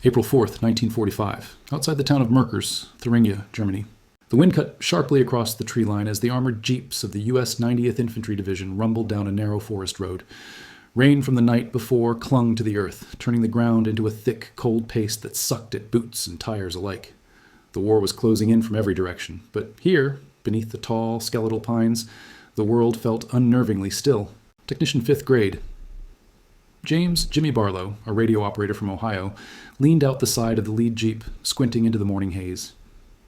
April 4th, 1945, outside the town of Merkers, Thuringia, Germany. The wind cut sharply across the tree line as the armored jeeps of the U.S. 90th Infantry Division rumbled down a narrow forest road. Rain from the night before clung to the earth, turning the ground into a thick, cold paste that sucked at boots and tires alike. The war was closing in from every direction, but here, beneath the tall, skeletal pines, the world felt unnervingly still. Technician 5th grade. James Jimmy Barlow, a radio operator from Ohio, leaned out the side of the lead jeep, squinting into the morning haze.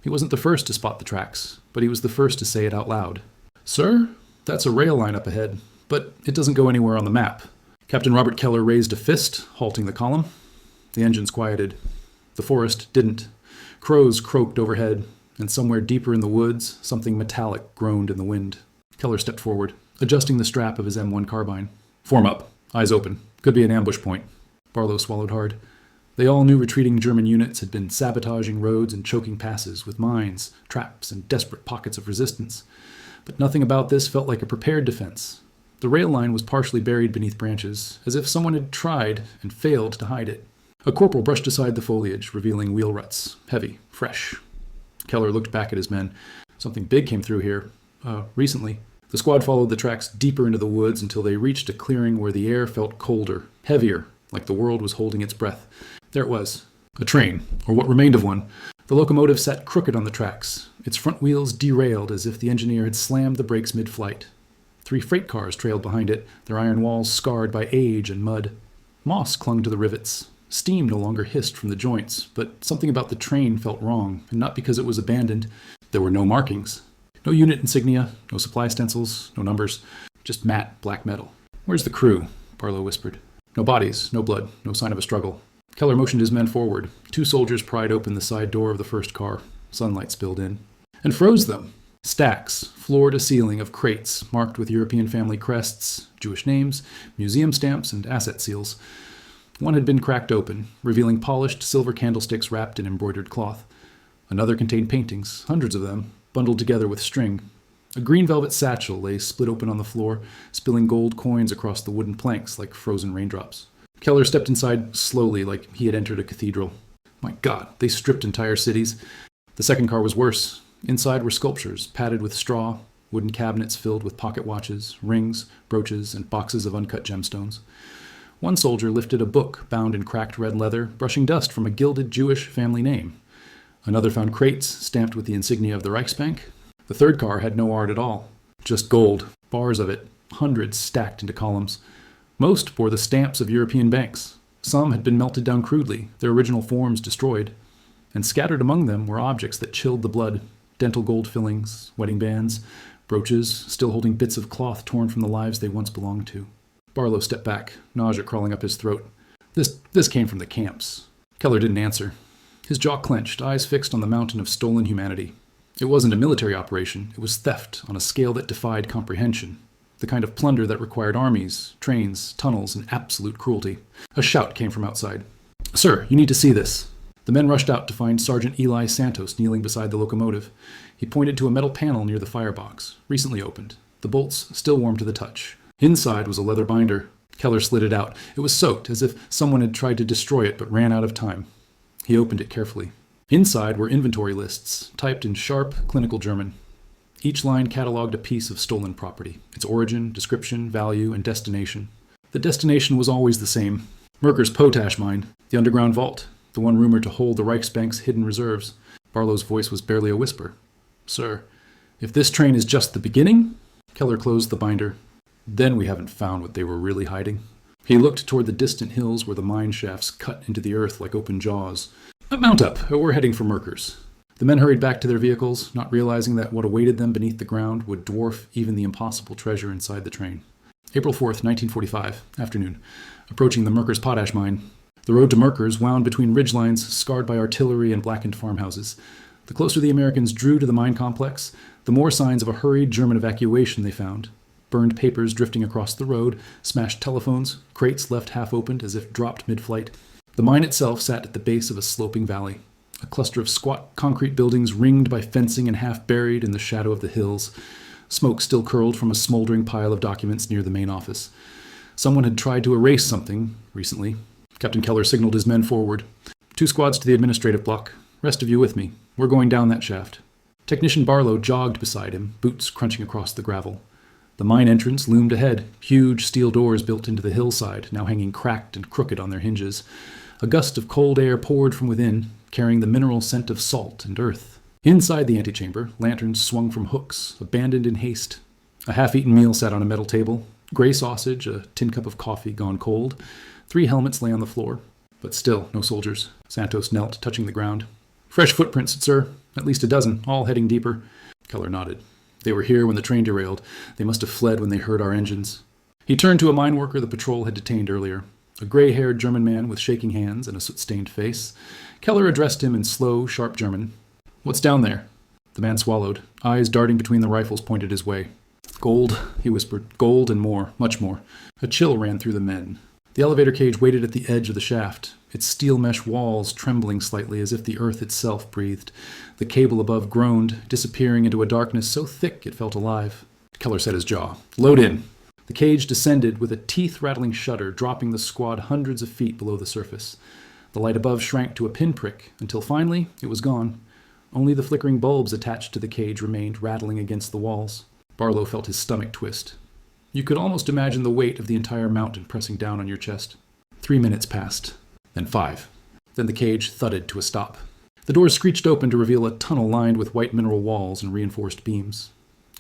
He wasn't the first to spot the tracks, but he was the first to say it out loud. "Sir, that's a rail line up ahead, but it doesn't go anywhere on the map." Captain Robert Keller raised a fist, halting the column. The engines quieted. The forest didn't. Crows croaked overhead, and somewhere deeper in the woods, something metallic groaned in the wind. Keller stepped forward, adjusting the strap of his M1 carbine. "Form up. Eyes open. Could be an ambush point." Barlow swallowed hard. They all knew retreating German units had been sabotaging roads and choking passes with mines, traps, and desperate pockets of resistance. But nothing about this felt like a prepared defense. The rail line was partially buried beneath branches, as if someone had tried and failed to hide it. A corporal brushed aside the foliage, revealing wheel ruts, heavy, fresh. Keller looked back at his men. "Something big came through here. Recently." The squad followed the tracks deeper into the woods until they reached a clearing where the air felt colder, heavier, like the world was holding its breath. There it was. A train, or what remained of one. The locomotive sat crooked on the tracks, its front wheels derailed as if the engineer had slammed the brakes mid-flight. 3 freight cars trailed behind it, their iron walls scarred by age and mud. Moss clung to the rivets. Steam no longer hissed from the joints, but something about the train felt wrong, and not because it was abandoned. There were no markings. No unit insignia, no supply stencils, no numbers, just matte black metal. "Where's the crew?" Barlow whispered. "No bodies, no blood, no sign of a struggle." Keller motioned his men forward. 2 soldiers pried open the side door of the first car. Sunlight spilled in. And froze them. Stacks, floor to ceiling, of crates marked with European family crests, Jewish names, museum stamps, and asset seals. One had been cracked open, revealing polished silver candlesticks wrapped in embroidered cloth. Another contained paintings, hundreds of them, bundled together with string. A green velvet satchel lay split open on the floor, spilling gold coins across the wooden planks like frozen raindrops. Keller stepped inside slowly, like he had entered a cathedral. My God, they stripped entire cities. The second car was worse. Inside were sculptures, padded with straw, wooden cabinets filled with pocket watches, rings, brooches, and boxes of uncut gemstones. One soldier lifted a book bound in cracked red leather, brushing dust from a gilded Jewish family name. Another found crates stamped with the insignia of the Reichsbank. The third car had no art at all, just gold, bars of it, hundreds stacked into columns. Most bore the stamps of European banks. Some had been melted down crudely, their original forms destroyed. And scattered among them were objects that chilled the blood. Dental gold fillings, wedding bands, brooches, still holding bits of cloth torn from the lives they once belonged to. Barlow stepped back, nausea crawling up his throat. This came from the camps. Keller didn't answer. His jaw clenched, eyes fixed on the mountain of stolen humanity. It wasn't a military operation. It was theft on a scale that defied comprehension. The kind of plunder that required armies, trains, tunnels, and absolute cruelty. A shout came from outside. "Sir, you need to see this." The men rushed out to find Sergeant Eli Santos kneeling beside the locomotive. He pointed to a metal panel near the firebox, recently opened, the bolts still warm to the touch. Inside was a leather binder. Keller slid it out. It was soaked, as if someone had tried to destroy it but ran out of time. He opened it carefully. Inside were inventory lists, typed in sharp, clinical German. Each line catalogued a piece of stolen property, its origin, description, value, and destination. The destination was always the same. Merkers Potash Mine, the underground vault, the one rumored to hold the Reichsbank's hidden reserves. Barlow's voice was barely a whisper. "Sir, if this train is just the beginning..." Keller closed the binder. "Then we haven't found what they were really hiding." He looked toward the distant hills where the mine shafts cut into the earth like open jaws. "Mount up, we're heading for Merkers." The men hurried back to their vehicles, not realizing that what awaited them beneath the ground would dwarf even the impossible treasure inside the train. April 4th, 1945, afternoon. Approaching the Merkers Potash Mine. The road to Merkers wound between ridgelines scarred by artillery and blackened farmhouses. The closer the Americans drew to the mine complex, the more signs of a hurried German evacuation they found. Burned papers drifting across the road, smashed telephones, crates left half-opened as if dropped mid-flight. The mine itself sat at the base of a sloping valley. A cluster of squat concrete buildings ringed by fencing and half buried in the shadow of the hills. Smoke still curled from a smoldering pile of documents near the main office. Someone had tried to erase something recently. Captain Keller signaled his men forward. 2 squads to the administrative block. Rest of you with me. We're going down that shaft. Technician Barlow jogged beside him, boots crunching across the gravel. The mine entrance loomed ahead, huge steel doors built into the hillside, now hanging cracked and crooked on their hinges. A gust of cold air poured from within, carrying the mineral scent of salt and earth. Inside the antechamber, lanterns swung from hooks, abandoned in haste. A half-eaten meal sat on a metal table. Gray sausage, a tin cup of coffee gone cold. 3 helmets lay on the floor. But still, no soldiers. Santos knelt, touching the ground. Fresh footprints, sir. At least a dozen, all heading deeper. Keller nodded. They were here when the train derailed. They must have fled when they heard our engines. He turned to a mine worker the patrol had detained earlier. A gray-haired German man with shaking hands and a soot-stained face. Keller addressed him in slow, sharp German. What's down there? The man swallowed, eyes darting between the rifles pointed his way. Gold, he whispered. Gold and more, much more. A chill ran through the men. The elevator cage waited at the edge of the shaft, its steel mesh walls trembling slightly as if the earth itself breathed. The cable above groaned, disappearing into a darkness so thick it felt alive. Keller set his jaw. Load in. The cage descended with a teeth-rattling shudder, dropping the squad hundreds of feet below the surface. The light above shrank to a pinprick, until finally it was gone. Only the flickering bulbs attached to the cage remained rattling against the walls. Barlow felt his stomach twist. You could almost imagine the weight of the entire mountain pressing down on your chest. 3 minutes passed, then 5. Then the cage thudded to a stop. The doors screeched open to reveal a tunnel lined with white mineral walls and reinforced beams.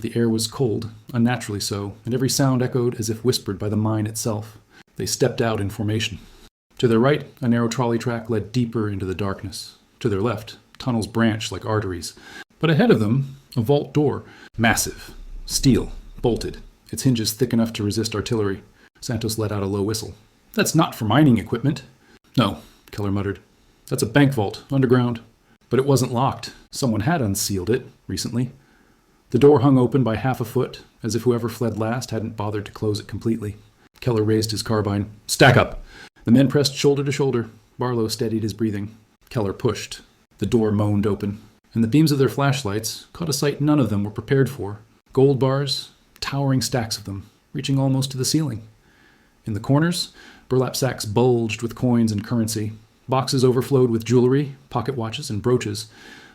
The air was cold, unnaturally so, and every sound echoed as if whispered by the mine itself. They stepped out in formation. To their right, a narrow trolley track led deeper into the darkness. To their left, tunnels branched like arteries. But ahead of them, a vault door, massive, steel, bolted, its hinges thick enough to resist artillery. Santos let out a low whistle. That's not for mining equipment. No, Keller muttered. That's a bank vault, underground. But it wasn't locked. Someone had unsealed it, recently. The door hung open by half a foot, as if whoever fled last hadn't bothered to close it completely. Keller raised his carbine. Stack up! The men pressed shoulder to shoulder. Barlow steadied his breathing. Keller pushed. The door moaned open, and the beams of their flashlights caught a sight none of them were prepared for. Gold bars, towering stacks of them, reaching almost to the ceiling. In the corners, burlap sacks bulged with coins and currency. Boxes overflowed with jewelry, pocket watches, and brooches.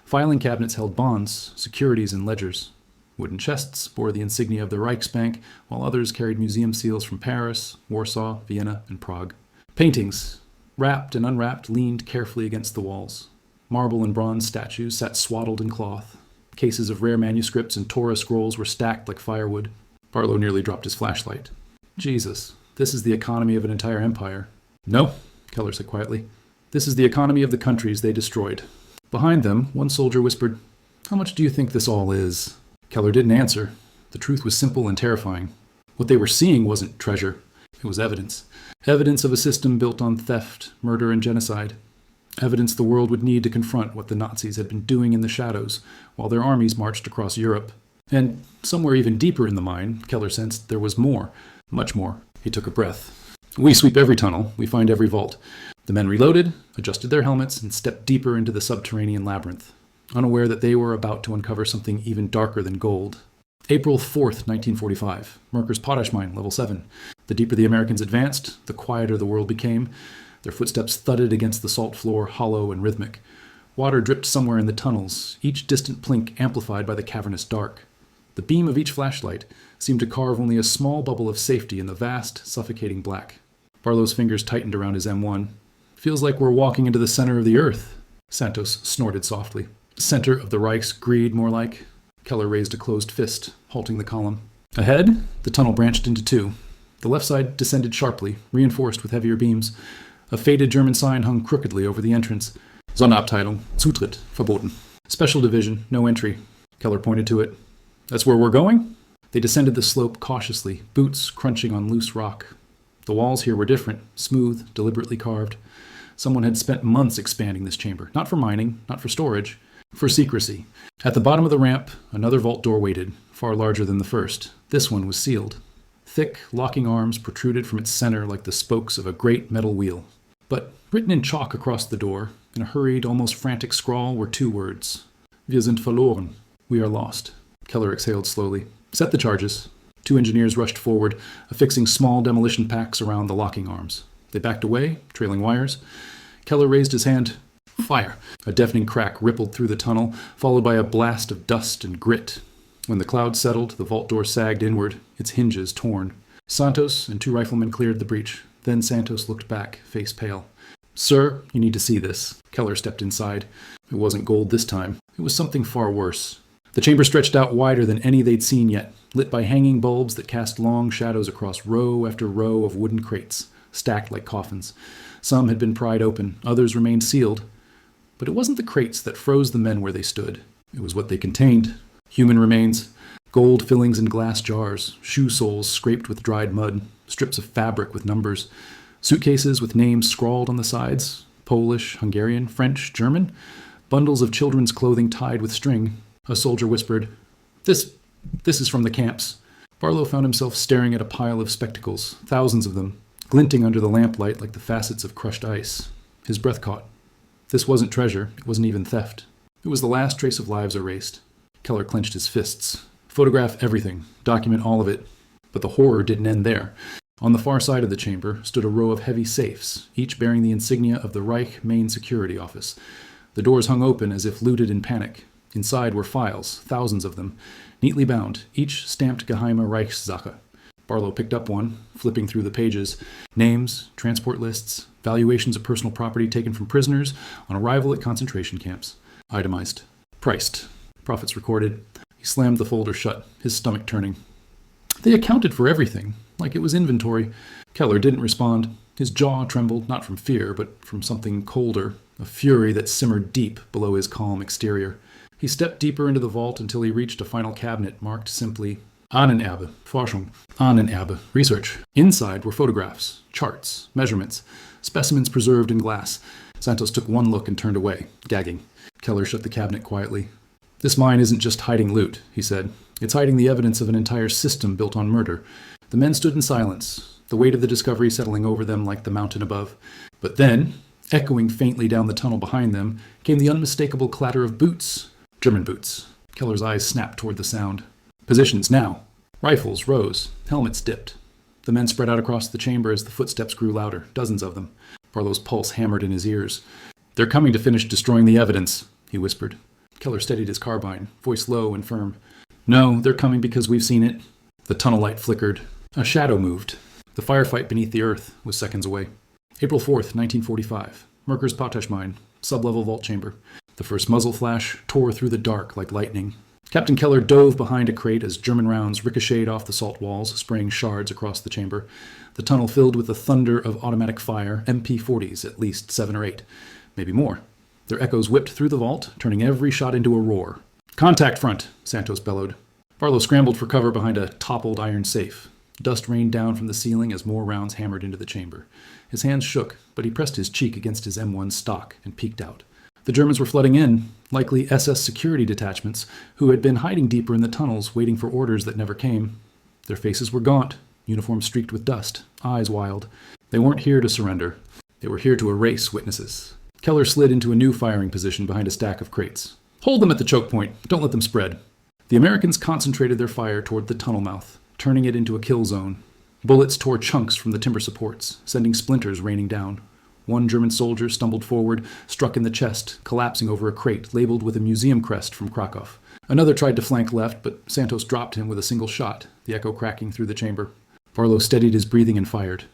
Filing cabinets held bonds, securities, and ledgers. Wooden chests bore the insignia of the Reichsbank, while others carried museum seals from Paris, Warsaw, Vienna, and Prague. Paintings, wrapped and unwrapped, leaned carefully against the walls. Marble and bronze statues sat swaddled in cloth. Cases of rare manuscripts and Torah scrolls were stacked like firewood. Barlow nearly dropped his flashlight. Jesus, this is the economy of an entire empire. No, Keller said quietly. This is the economy of the countries they destroyed. Behind them, one soldier whispered, How much do you think this all is? Keller didn't answer. The truth was simple and terrifying. What they were seeing wasn't treasure. It was evidence. Evidence of a system built on theft, murder, and genocide. Evidence the world would need to confront what the Nazis had been doing in the shadows while their armies marched across Europe. And somewhere even deeper in the mine, Keller sensed there was more, much more. He took a breath. We sweep every tunnel. We find every vault. The men reloaded, adjusted their helmets, and stepped deeper into the subterranean labyrinth, unaware that they were about to uncover something even darker than gold. April 4th, 1945. Merkers Potash Mine, level 7. The deeper the Americans advanced, the quieter the world became. Their footsteps thudded against the salt floor, hollow and rhythmic. Water dripped somewhere in the tunnels, each distant plink amplified by the cavernous dark. The beam of each flashlight seemed to carve only a small bubble of safety in the vast, suffocating black. Barlow's fingers tightened around his M1. Feels like we're walking into the center of the earth. Santos snorted softly. Center of the Reich's greed, more like. Keller raised a closed fist, halting the column. Ahead, the tunnel branched into 2. The left side descended sharply, reinforced with heavier beams. A faded German sign hung crookedly over the entrance. Sonderabteilung, Zutritt, verboten. Special division, no entry. Keller pointed to it. That's where we're going? They descended the slope cautiously, boots crunching on loose rock. The walls here were different, smooth, deliberately carved. Someone had spent months expanding this chamber, not for mining, not for storage, for secrecy. At the bottom of the ramp, another vault door waited, far larger than the first. This one was sealed. Thick, locking arms protruded from its center like the spokes of a great metal wheel. But written in chalk across the door, in a hurried, almost frantic scrawl, were 2 words. Wir sind verloren. We are lost. Keller exhaled slowly. Set the charges. 2 engineers rushed forward, affixing small demolition packs around the locking arms. They backed away, trailing wires. Keller raised his hand. Fire! A deafening crack rippled through the tunnel, followed by a blast of dust and grit. When the cloud settled, the vault door sagged inward, its hinges torn. Santos and 2 riflemen cleared the breach. Then Santos looked back, face pale. "Sir, you need to see this." Keller stepped inside. It wasn't gold this time. It was something far worse. The chamber stretched out wider than any they'd seen yet, lit by hanging bulbs that cast long shadows across row after row of wooden crates, stacked like coffins. Some had been pried open, others remained sealed. But it wasn't the crates that froze the men where they stood. It was what they contained. Human remains, gold fillings in glass jars, shoe soles scraped with dried mud, strips of fabric with numbers, suitcases with names scrawled on the sides, Polish, Hungarian, French, German, bundles of children's clothing tied with string. A soldier whispered, This is from the camps." Barlow found himself staring at a pile of spectacles, thousands of them, glinting under the lamplight like the facets of crushed ice. His breath caught. This wasn't treasure, it wasn't even theft. It was the last trace of lives erased. Keller clenched his fists. Photograph everything, document all of it. But the horror didn't end there. On the far side of the chamber stood a row of heavy safes, each bearing the insignia of the Reich Main Security Office. The doors hung open as if looted in panic. Inside were files, thousands of them, neatly bound, each stamped Geheime Reichssache. Barlow picked up one, flipping through the pages. Names, transport lists, valuations of personal property taken from prisoners on arrival at concentration camps. Itemized. Priced. Profits recorded. He slammed the folder shut, his stomach turning. They accounted for everything, like it was inventory. Keller didn't respond. His jaw trembled, not from fear, but from something colder, a fury that simmered deep below his calm exterior. He stepped deeper into the vault until he reached a final cabinet marked simply Ahnenerbe, Forschung, Ahnenerbe, Research. Inside were photographs, charts, measurements, specimens preserved in glass. Santos took one look and turned away, gagging. Keller shut the cabinet quietly. "This mine isn't just hiding loot," he said. "It's hiding the evidence of an entire system built on murder." The men stood in silence, the weight of the discovery settling over them like the mountain above. But then, echoing faintly down the tunnel behind them, came the unmistakable clatter of boots. German boots. Keller's eyes snapped toward the sound. Positions now. Rifles rose, helmets dipped. The men spread out across the chamber as the footsteps grew louder, dozens of them. Barlow's pulse hammered in his ears. "They're coming to finish destroying the evidence," he whispered. Keller steadied his carbine, voice low and firm. "No, they're coming because we've seen it." The tunnel light flickered. A shadow moved. The firefight beneath the earth was seconds away. April 4th, 1945. Merkers Potash Mine. Sub-level vault chamber. The first muzzle flash tore through the dark like lightning. Captain Keller dove behind a crate as German rounds ricocheted off the salt walls, spraying shards across the chamber. The tunnel filled with the thunder of automatic fire, MP-40s, at least 7 or 8, maybe more. Their echoes whipped through the vault, turning every shot into a roar. "Contact front," Santos bellowed. Barlow scrambled for cover behind a toppled iron safe. Dust rained down from the ceiling as more rounds hammered into the chamber. His hands shook, but he pressed his cheek against his M1 stock and peeked out. The Germans were flooding in, likely SS security detachments, who had been hiding deeper in the tunnels, waiting for orders that never came. Their faces were gaunt, uniforms streaked with dust, eyes wild. They weren't here to surrender. They were here to erase witnesses. Keller slid into a new firing position behind a stack of crates. "Hold them at the choke point. Don't let them spread." The Americans concentrated their fire toward the tunnel mouth, turning it into a kill zone. Bullets tore chunks from the timber supports, sending splinters raining down. One German soldier stumbled forward, struck in the chest, collapsing over a crate labeled with a museum crest from Krakow. Another tried to flank left, but Santos dropped him with a single shot, the echo cracking through the chamber. Barlow steadied his breathing and fired.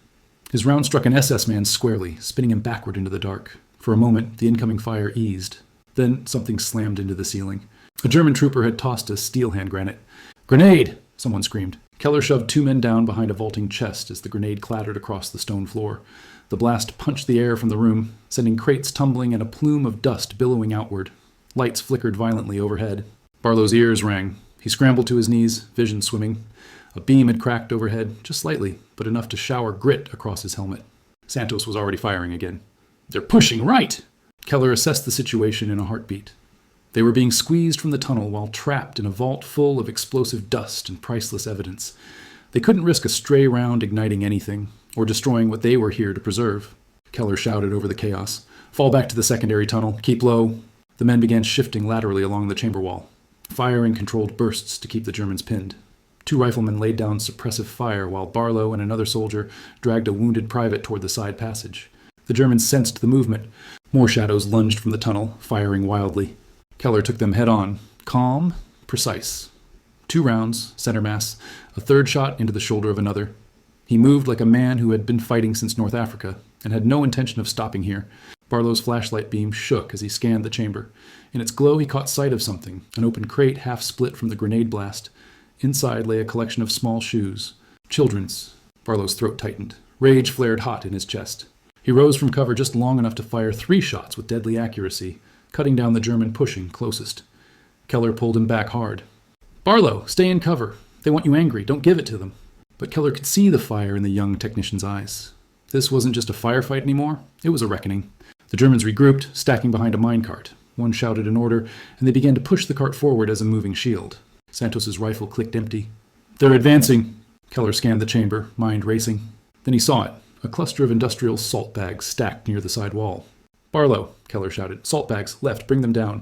His round struck an SS man squarely, spinning him backward into the dark. For a moment, the incoming fire eased. Then something slammed into the ceiling. A German trooper had tossed a steel hand granite. "Grenade!" someone screamed. Keller shoved 2 men down behind a vaulting chest as the grenade clattered across the stone floor. The blast punched the air from the room, sending crates tumbling and a plume of dust billowing outward. Lights flickered violently overhead. Barlow's ears rang. He scrambled to his knees, vision swimming. A beam had cracked overhead, just slightly, but enough to shower grit across his helmet. Santos was already firing again. "They're pushing right!" Keller assessed the situation in a heartbeat. They were being squeezed from the tunnel while trapped in a vault full of explosive dust and priceless evidence. They couldn't risk a stray round igniting anything, or destroying what they were here to preserve. Keller shouted over the chaos. "Fall back to the secondary tunnel. Keep low." The men began shifting laterally along the chamber wall, firing controlled bursts to keep the Germans pinned. 2 riflemen laid down suppressive fire while Barlow and another soldier dragged a wounded private toward the side passage. The Germans sensed the movement. More shadows lunged from the tunnel, firing wildly. Keller took them head on, calm, precise. 2 rounds, center mass, a third shot into the shoulder of another. He moved like a man who had been fighting since North Africa and had no intention of stopping here. Barlow's flashlight beam shook as he scanned the chamber. In its glow, he caught sight of something, an open crate half split from the grenade blast. Inside lay a collection of small shoes. Children's. Barlow's throat tightened. Rage flared hot in his chest. He rose from cover just long enough to fire 3 shots with deadly accuracy, cutting down the German pushing closest. Keller pulled him back hard. "Barlow, stay in cover. They want you angry. Don't give it to them." But Keller could see the fire in the young technician's eyes. This wasn't just a firefight anymore. It was a reckoning. The Germans regrouped, stacking behind a minecart. One shouted an order, and they began to push the cart forward as a moving shield. Santos's rifle clicked empty. "They're advancing." Keller scanned the chamber, mind racing. Then he saw it, a cluster of industrial salt bags stacked near the side wall. "Barlow," Keller shouted. "Salt bags, left, bring them down."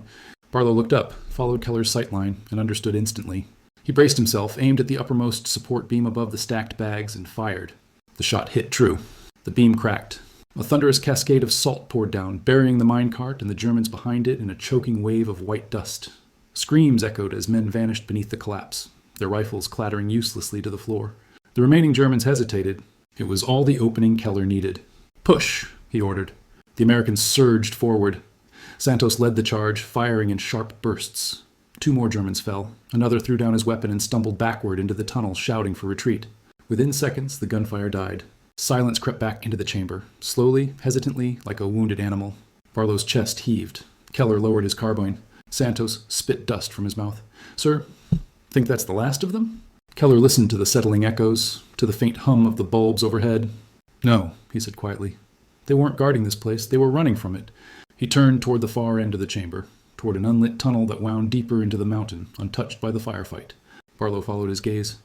Barlow looked up, followed Keller's sightline, and understood instantly. He braced himself, aimed at the uppermost support beam above the stacked bags, and fired. The shot hit true. The beam cracked. A thunderous cascade of salt poured down, burying the minecart and the Germans behind it in a choking wave of white dust. Screams echoed as men vanished beneath the collapse, their rifles clattering uselessly to the floor. The remaining Germans hesitated. It was all the opening Keller needed. "Push," he ordered. The Americans surged forward. Santos led the charge, firing in sharp bursts. 2 more Germans fell. Another threw down his weapon and stumbled backward into the tunnel, shouting for retreat. Within seconds, the gunfire died. Silence crept back into the chamber, slowly, hesitantly, like a wounded animal. Barlow's chest heaved. Keller lowered his carbine. Santos spit dust from his mouth. "Sir, think that's the last of them?" Keller listened to the settling echoes, to the faint hum of the bulbs overhead. "No," he said quietly. "They weren't guarding this place. They were running from it." He turned toward the far end of the chamber, toward an unlit tunnel that wound deeper into the mountain, untouched by the firefight. Barlow followed his gaze.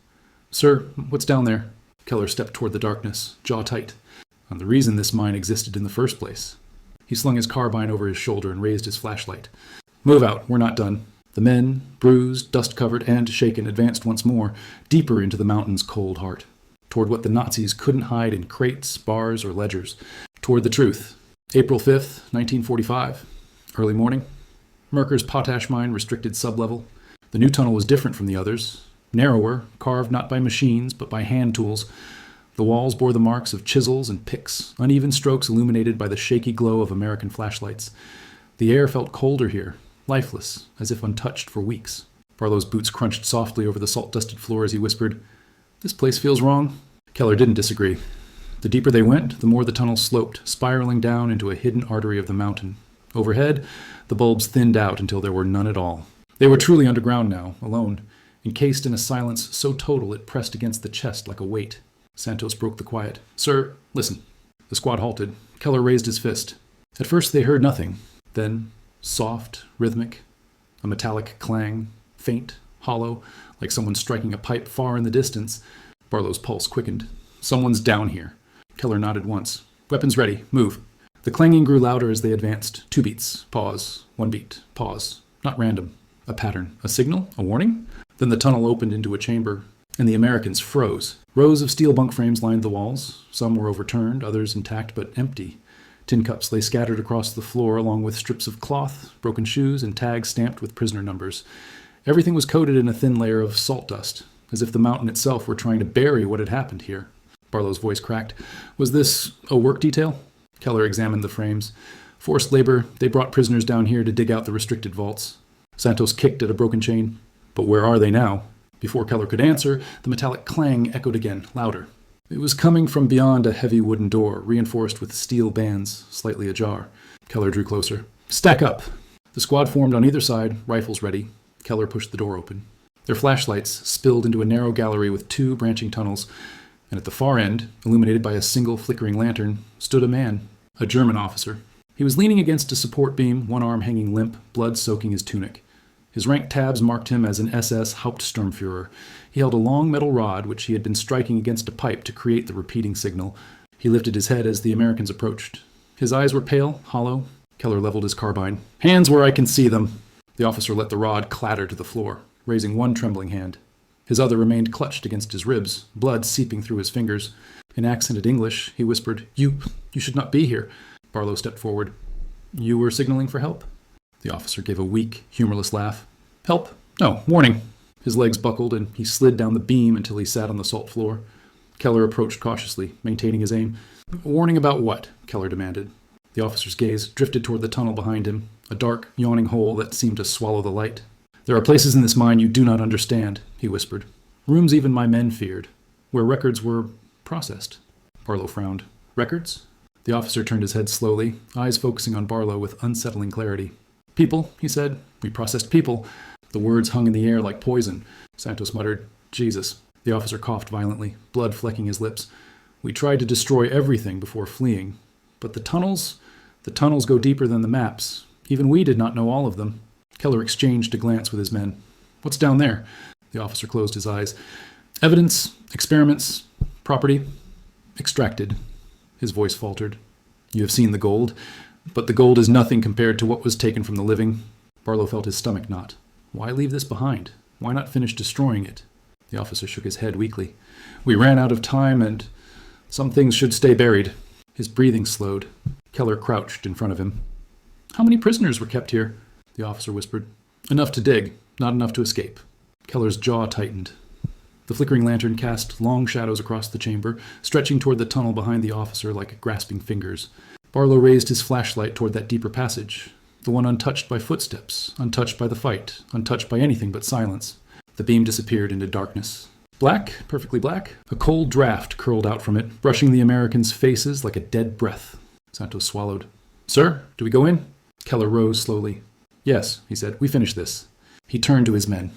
"Sir, what's down there?" Keller stepped toward the darkness, jaw tight. And the reason this mine existed in the first place. He slung his carbine over his shoulder and raised his flashlight. "Move out, we're not done." The men, bruised, dust-covered, and shaken, advanced once more, deeper into the mountain's cold heart, toward what the Nazis couldn't hide in crates, bars, or ledgers, toward the truth. April 5th, 1945. Early morning. Merkers Potash Mine, restricted sublevel. The new tunnel was different from the others. Narrower, carved not by machines, but by hand tools. The walls bore the marks of chisels and picks, uneven strokes illuminated by the shaky glow of American flashlights. The air felt colder here, lifeless, as if untouched for weeks. Barlow's boots crunched softly over the salt-dusted floor as he whispered, "This place feels wrong." Keller didn't disagree. The deeper they went, the more the tunnel sloped, spiraling down into a hidden artery of the mountain. Overhead, the bulbs thinned out until there were none at all. They were truly underground now, alone, encased in a silence so total it pressed against the chest like a weight. Santos broke the quiet. "Sir, listen." The squad halted. Keller raised his fist. At first they heard nothing. Then, soft, rhythmic, a metallic clang, faint, hollow, like someone striking a pipe far in the distance. Barlow's pulse quickened. "Someone's down here." Keller nodded once. "Weapons ready. Move." The clanging grew louder as they advanced. 2 beats. Pause. 1 beat. Pause. Not random. A pattern. A signal? A warning? Then the tunnel opened into a chamber, and the Americans froze. Rows of steel bunk frames lined the walls. Some were overturned, others intact but empty. Tin cups lay scattered across the floor, along with strips of cloth, broken shoes, and tags stamped with prisoner numbers. Everything was coated in a thin layer of salt dust, as if the mountain itself were trying to bury what had happened here. Barlow's voice cracked. "Was this a work detail?" Keller examined the frames. "Forced labor. They brought prisoners down here to dig out the restricted vaults." Santos kicked at a broken chain. "But where are they now?" Before Keller could answer, the metallic clang echoed again, louder. It was coming from beyond a heavy wooden door, reinforced with steel bands, slightly ajar. Keller drew closer. "Stack up!" The squad formed on either side, rifles ready. Keller pushed the door open. Their flashlights spilled into a narrow gallery with 2 branching tunnels, and at the far end, illuminated by a single flickering lantern, stood a man, a German officer. He was leaning against a support beam, one arm hanging limp, blood soaking his tunic. His rank tabs marked him as an SS Hauptsturmführer. He held a long metal rod, which he had been striking against a pipe to create the repeating signal. He lifted his head as the Americans approached. His eyes were pale, hollow. Keller leveled his carbine. "Hands where I can see them!" The officer let the rod clatter to the floor, raising one trembling hand. His other remained clutched against his ribs, blood seeping through his fingers. In accented English, he whispered, You should not be here." Barlow stepped forward. You were signaling for help? The officer gave a weak, humorless laugh. Help? No, warning. His legs buckled, and he slid down the beam until he sat on the salt floor. Keller approached cautiously, maintaining his aim. Warning about what? Keller demanded. The officer's gaze drifted toward the tunnel behind him, a dark, yawning hole that seemed to swallow the light. There are places in this mine you do not understand, he whispered. Rooms even my men feared, where records were processed. Barlow frowned. Records? The officer turned his head slowly, eyes focusing on Barlow with unsettling clarity. People, he said. We processed people. The words hung in the air like poison. Santos muttered, Jesus. The officer coughed violently, blood flecking his lips. We tried to destroy everything before fleeing. But the tunnels go deeper than the maps. Even we did not know all of them. Keller exchanged a glance with his men. What's down there? The officer closed his eyes. Evidence, experiments, property, extracted. His voice faltered. You have seen the gold, but the gold is nothing compared to what was taken from the living. Barlow felt his stomach knot. Why leave this behind? Why not finish destroying it? The officer shook his head weakly. We ran out of time, and some things should stay buried. His breathing slowed. Keller crouched in front of him. How many prisoners were kept here? The officer whispered. Enough to dig, not enough to escape. Keller's jaw tightened. The flickering lantern cast long shadows across the chamber, stretching toward the tunnel behind the officer like grasping fingers. Barlow raised his flashlight toward that deeper passage, the one untouched by footsteps, untouched by the fight, untouched by anything but silence. The beam disappeared into darkness. Black, perfectly black. A cold draft curled out from it, brushing the Americans' faces like a dead breath. Santos swallowed. Sir, do we go in? Keller rose slowly. Yes, he said. We finish this. He turned to his men.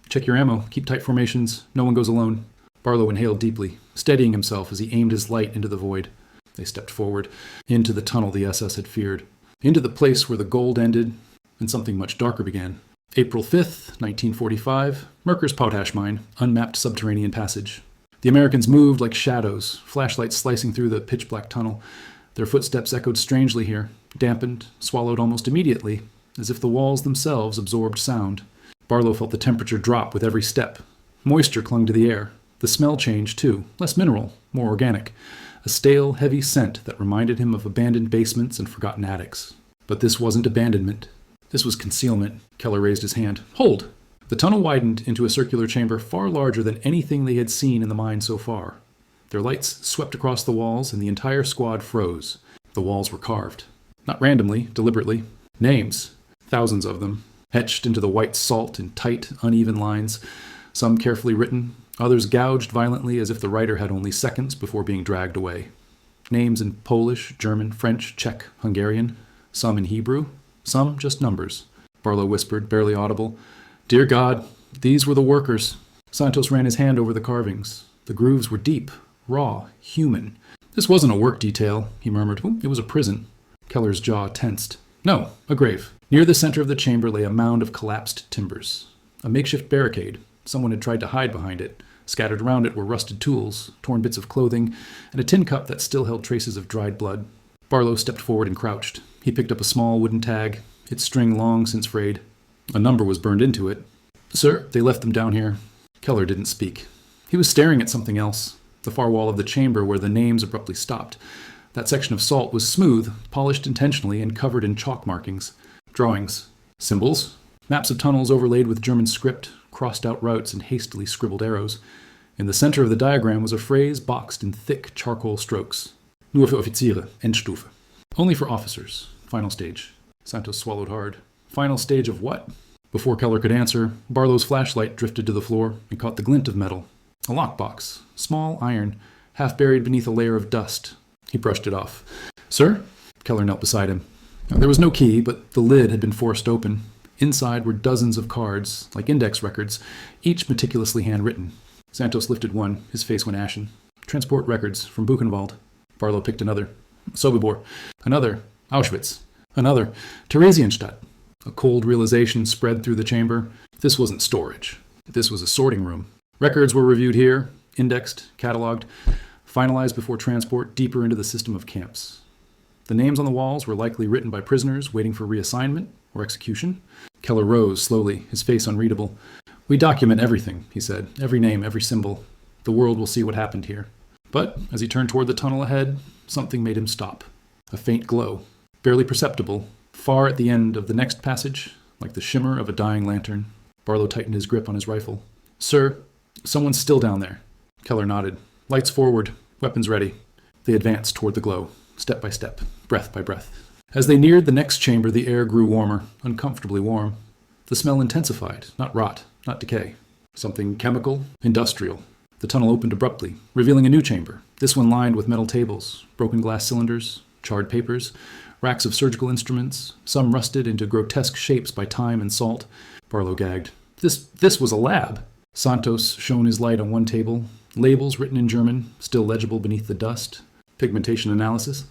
Check your ammo. Keep tight formations. No one goes alone. Barlow inhaled deeply, steadying himself as he aimed his light into the void. They stepped forward, into the tunnel the SS had feared, into the place where the gold ended and something much darker began. April 5th, 1945, Merkers Potash Mine, unmapped subterranean passage. The Americans moved like shadows, flashlights slicing through the pitch-black tunnel. Their footsteps echoed strangely here, dampened, swallowed almost immediately, as if the walls themselves absorbed sound. Barlow felt the temperature drop with every step. Moisture clung to the air. The smell changed, too, less mineral, more organic. A stale, heavy scent that reminded him of abandoned basements and forgotten attics. But this wasn't abandonment. This was concealment. Keller raised his hand. Hold! The tunnel widened into a circular chamber far larger than anything they had seen in the mine so far. Their lights swept across the walls, and the entire squad froze. The walls were carved. Not randomly, deliberately. Names. Thousands of them. Etched into the white salt in tight, uneven lines. Some carefully written, others gouged violently as if the writer had only seconds before being dragged away. Names in Polish, German, French, Czech, Hungarian. Some in Hebrew. Some just numbers. Barlow whispered, barely audible. Dear God, these were the workers. Santos ran his hand over the carvings. The grooves were deep, raw, human. This wasn't a work detail, he murmured. It was a prison. Keller's jaw tensed. No, a grave. Near the center of the chamber lay a mound of collapsed timbers. A makeshift barricade. Someone had tried to hide behind it. Scattered around it were rusted tools, torn bits of clothing, and a tin cup that still held traces of dried blood. Barlow stepped forward and crouched. He picked up a small wooden tag, its string long since frayed. A number was burned into it. Sir, they left them down here. Keller didn't speak. He was staring at something else, the far wall of the chamber where the names abruptly stopped. That section of salt was smooth, polished intentionally, and covered in chalk markings. Drawings. Symbols. Maps of tunnels overlaid with German script, crossed out routes, and hastily scribbled arrows. In the center of the diagram was a phrase boxed in thick charcoal strokes. Nur für Offiziere, Endstufe. Only for officers. Final stage. Santos swallowed hard. Final stage of what? Before Keller could answer, Barlow's flashlight drifted to the floor and caught the glint of metal. A lockbox. Small iron, half buried beneath a layer of dust. He brushed it off. Sir? Keller knelt beside him. There was no key, but the lid had been forced open. Inside were dozens of cards, like index records, each meticulously handwritten. Santos lifted one. His face went ashen. Transport records from Buchenwald. Barlow picked another. Sobibor. Another. Auschwitz. Another. Theresienstadt. A cold realization spread through the chamber. This wasn't storage. This was a sorting room. Records were reviewed here, indexed, cataloged, finalized before transport deeper into the system of camps. The names on the walls were likely written by prisoners waiting for reassignment or execution. Keller rose slowly, his face unreadable. We document everything, he said. Every name, every symbol. The world will see what happened here. But as he turned toward the tunnel ahead, something made him stop. A faint glow. Barely perceptible, Far at the end of the next passage, like the shimmer of a dying lantern, Barlow tightened his grip on his rifle. "Sir, someone's still down there." Keller nodded. "Lights forward, weapons ready." They advanced toward the glow, step by step, breath by breath. As they neared the next chamber, the air grew warmer, uncomfortably warm. The smell intensified, not rot, not decay. Something chemical, industrial. The tunnel opened abruptly, revealing a new chamber, this one lined with metal tables, broken glass cylinders, charred papers, racks of surgical instruments, some rusted into grotesque shapes by time and salt. Barlow gagged. This was a lab. Santos shone his light on one table, labels written in German, still legible beneath the dust, pigmentation analysis,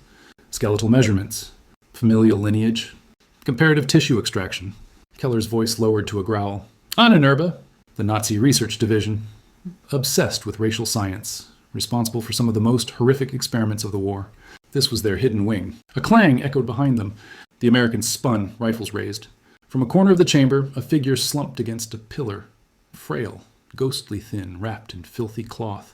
skeletal measurements, familial lineage, comparative tissue extraction. Keller's voice lowered to a growl. Ahnenerbe, the Nazi research division, obsessed with racial science, responsible for some of the most horrific experiments of the war. This was their hidden wing. A clang echoed behind them. The Americans spun, rifles raised. From a corner of the chamber, a figure slumped against a pillar, frail, ghostly thin, wrapped in filthy cloth.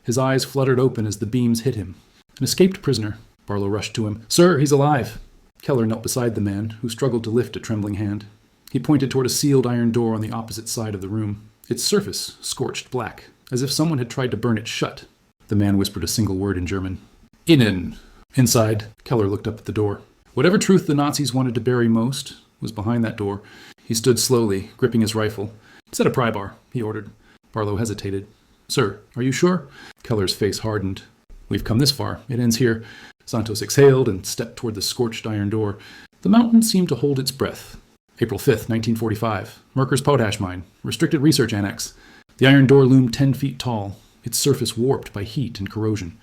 His eyes fluttered open as the beams hit him. An escaped prisoner. Barlow rushed to him. "Sir, he's alive." Keller knelt beside the man, who struggled to lift a trembling hand. He pointed toward a sealed iron door on the opposite side of the room, its surface scorched black, as if someone had tried to burn it shut. The man whispered a single word in German. "Innen." Inside, Keller looked up at the door. Whatever truth the Nazis wanted to bury most was behind that door. He stood slowly, gripping his rifle. "Set a pry bar," he ordered. Barlow hesitated. "Sir, are you sure?" Keller's face hardened. "We've come this far. It ends here." Santos exhaled and stepped toward the scorched iron door. The mountain seemed to hold its breath. April 5th, 1945. Merkers Potash Mine. Restricted Research Annex. The iron door loomed 10 feet tall, its surface warped by heat and corrosion.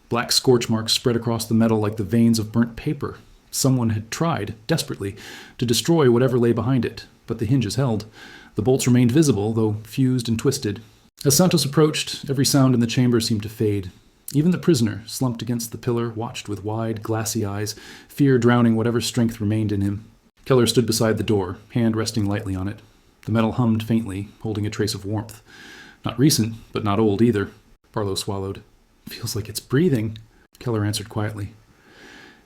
Black scorch marks spread across the metal like the veins of burnt paper. Someone had tried, desperately, to destroy whatever lay behind it, but the hinges held. The bolts remained visible, though fused and twisted. As Santos approached, every sound in the chamber seemed to fade. Even the prisoner, slumped against the pillar, watched with wide, glassy eyes, fear drowning whatever strength remained in him. Keller stood beside the door, hand resting lightly on it. The metal hummed faintly, holding a trace of warmth. Not recent, but not old either. Barlow swallowed. "Feels like it's breathing," Keller answered quietly.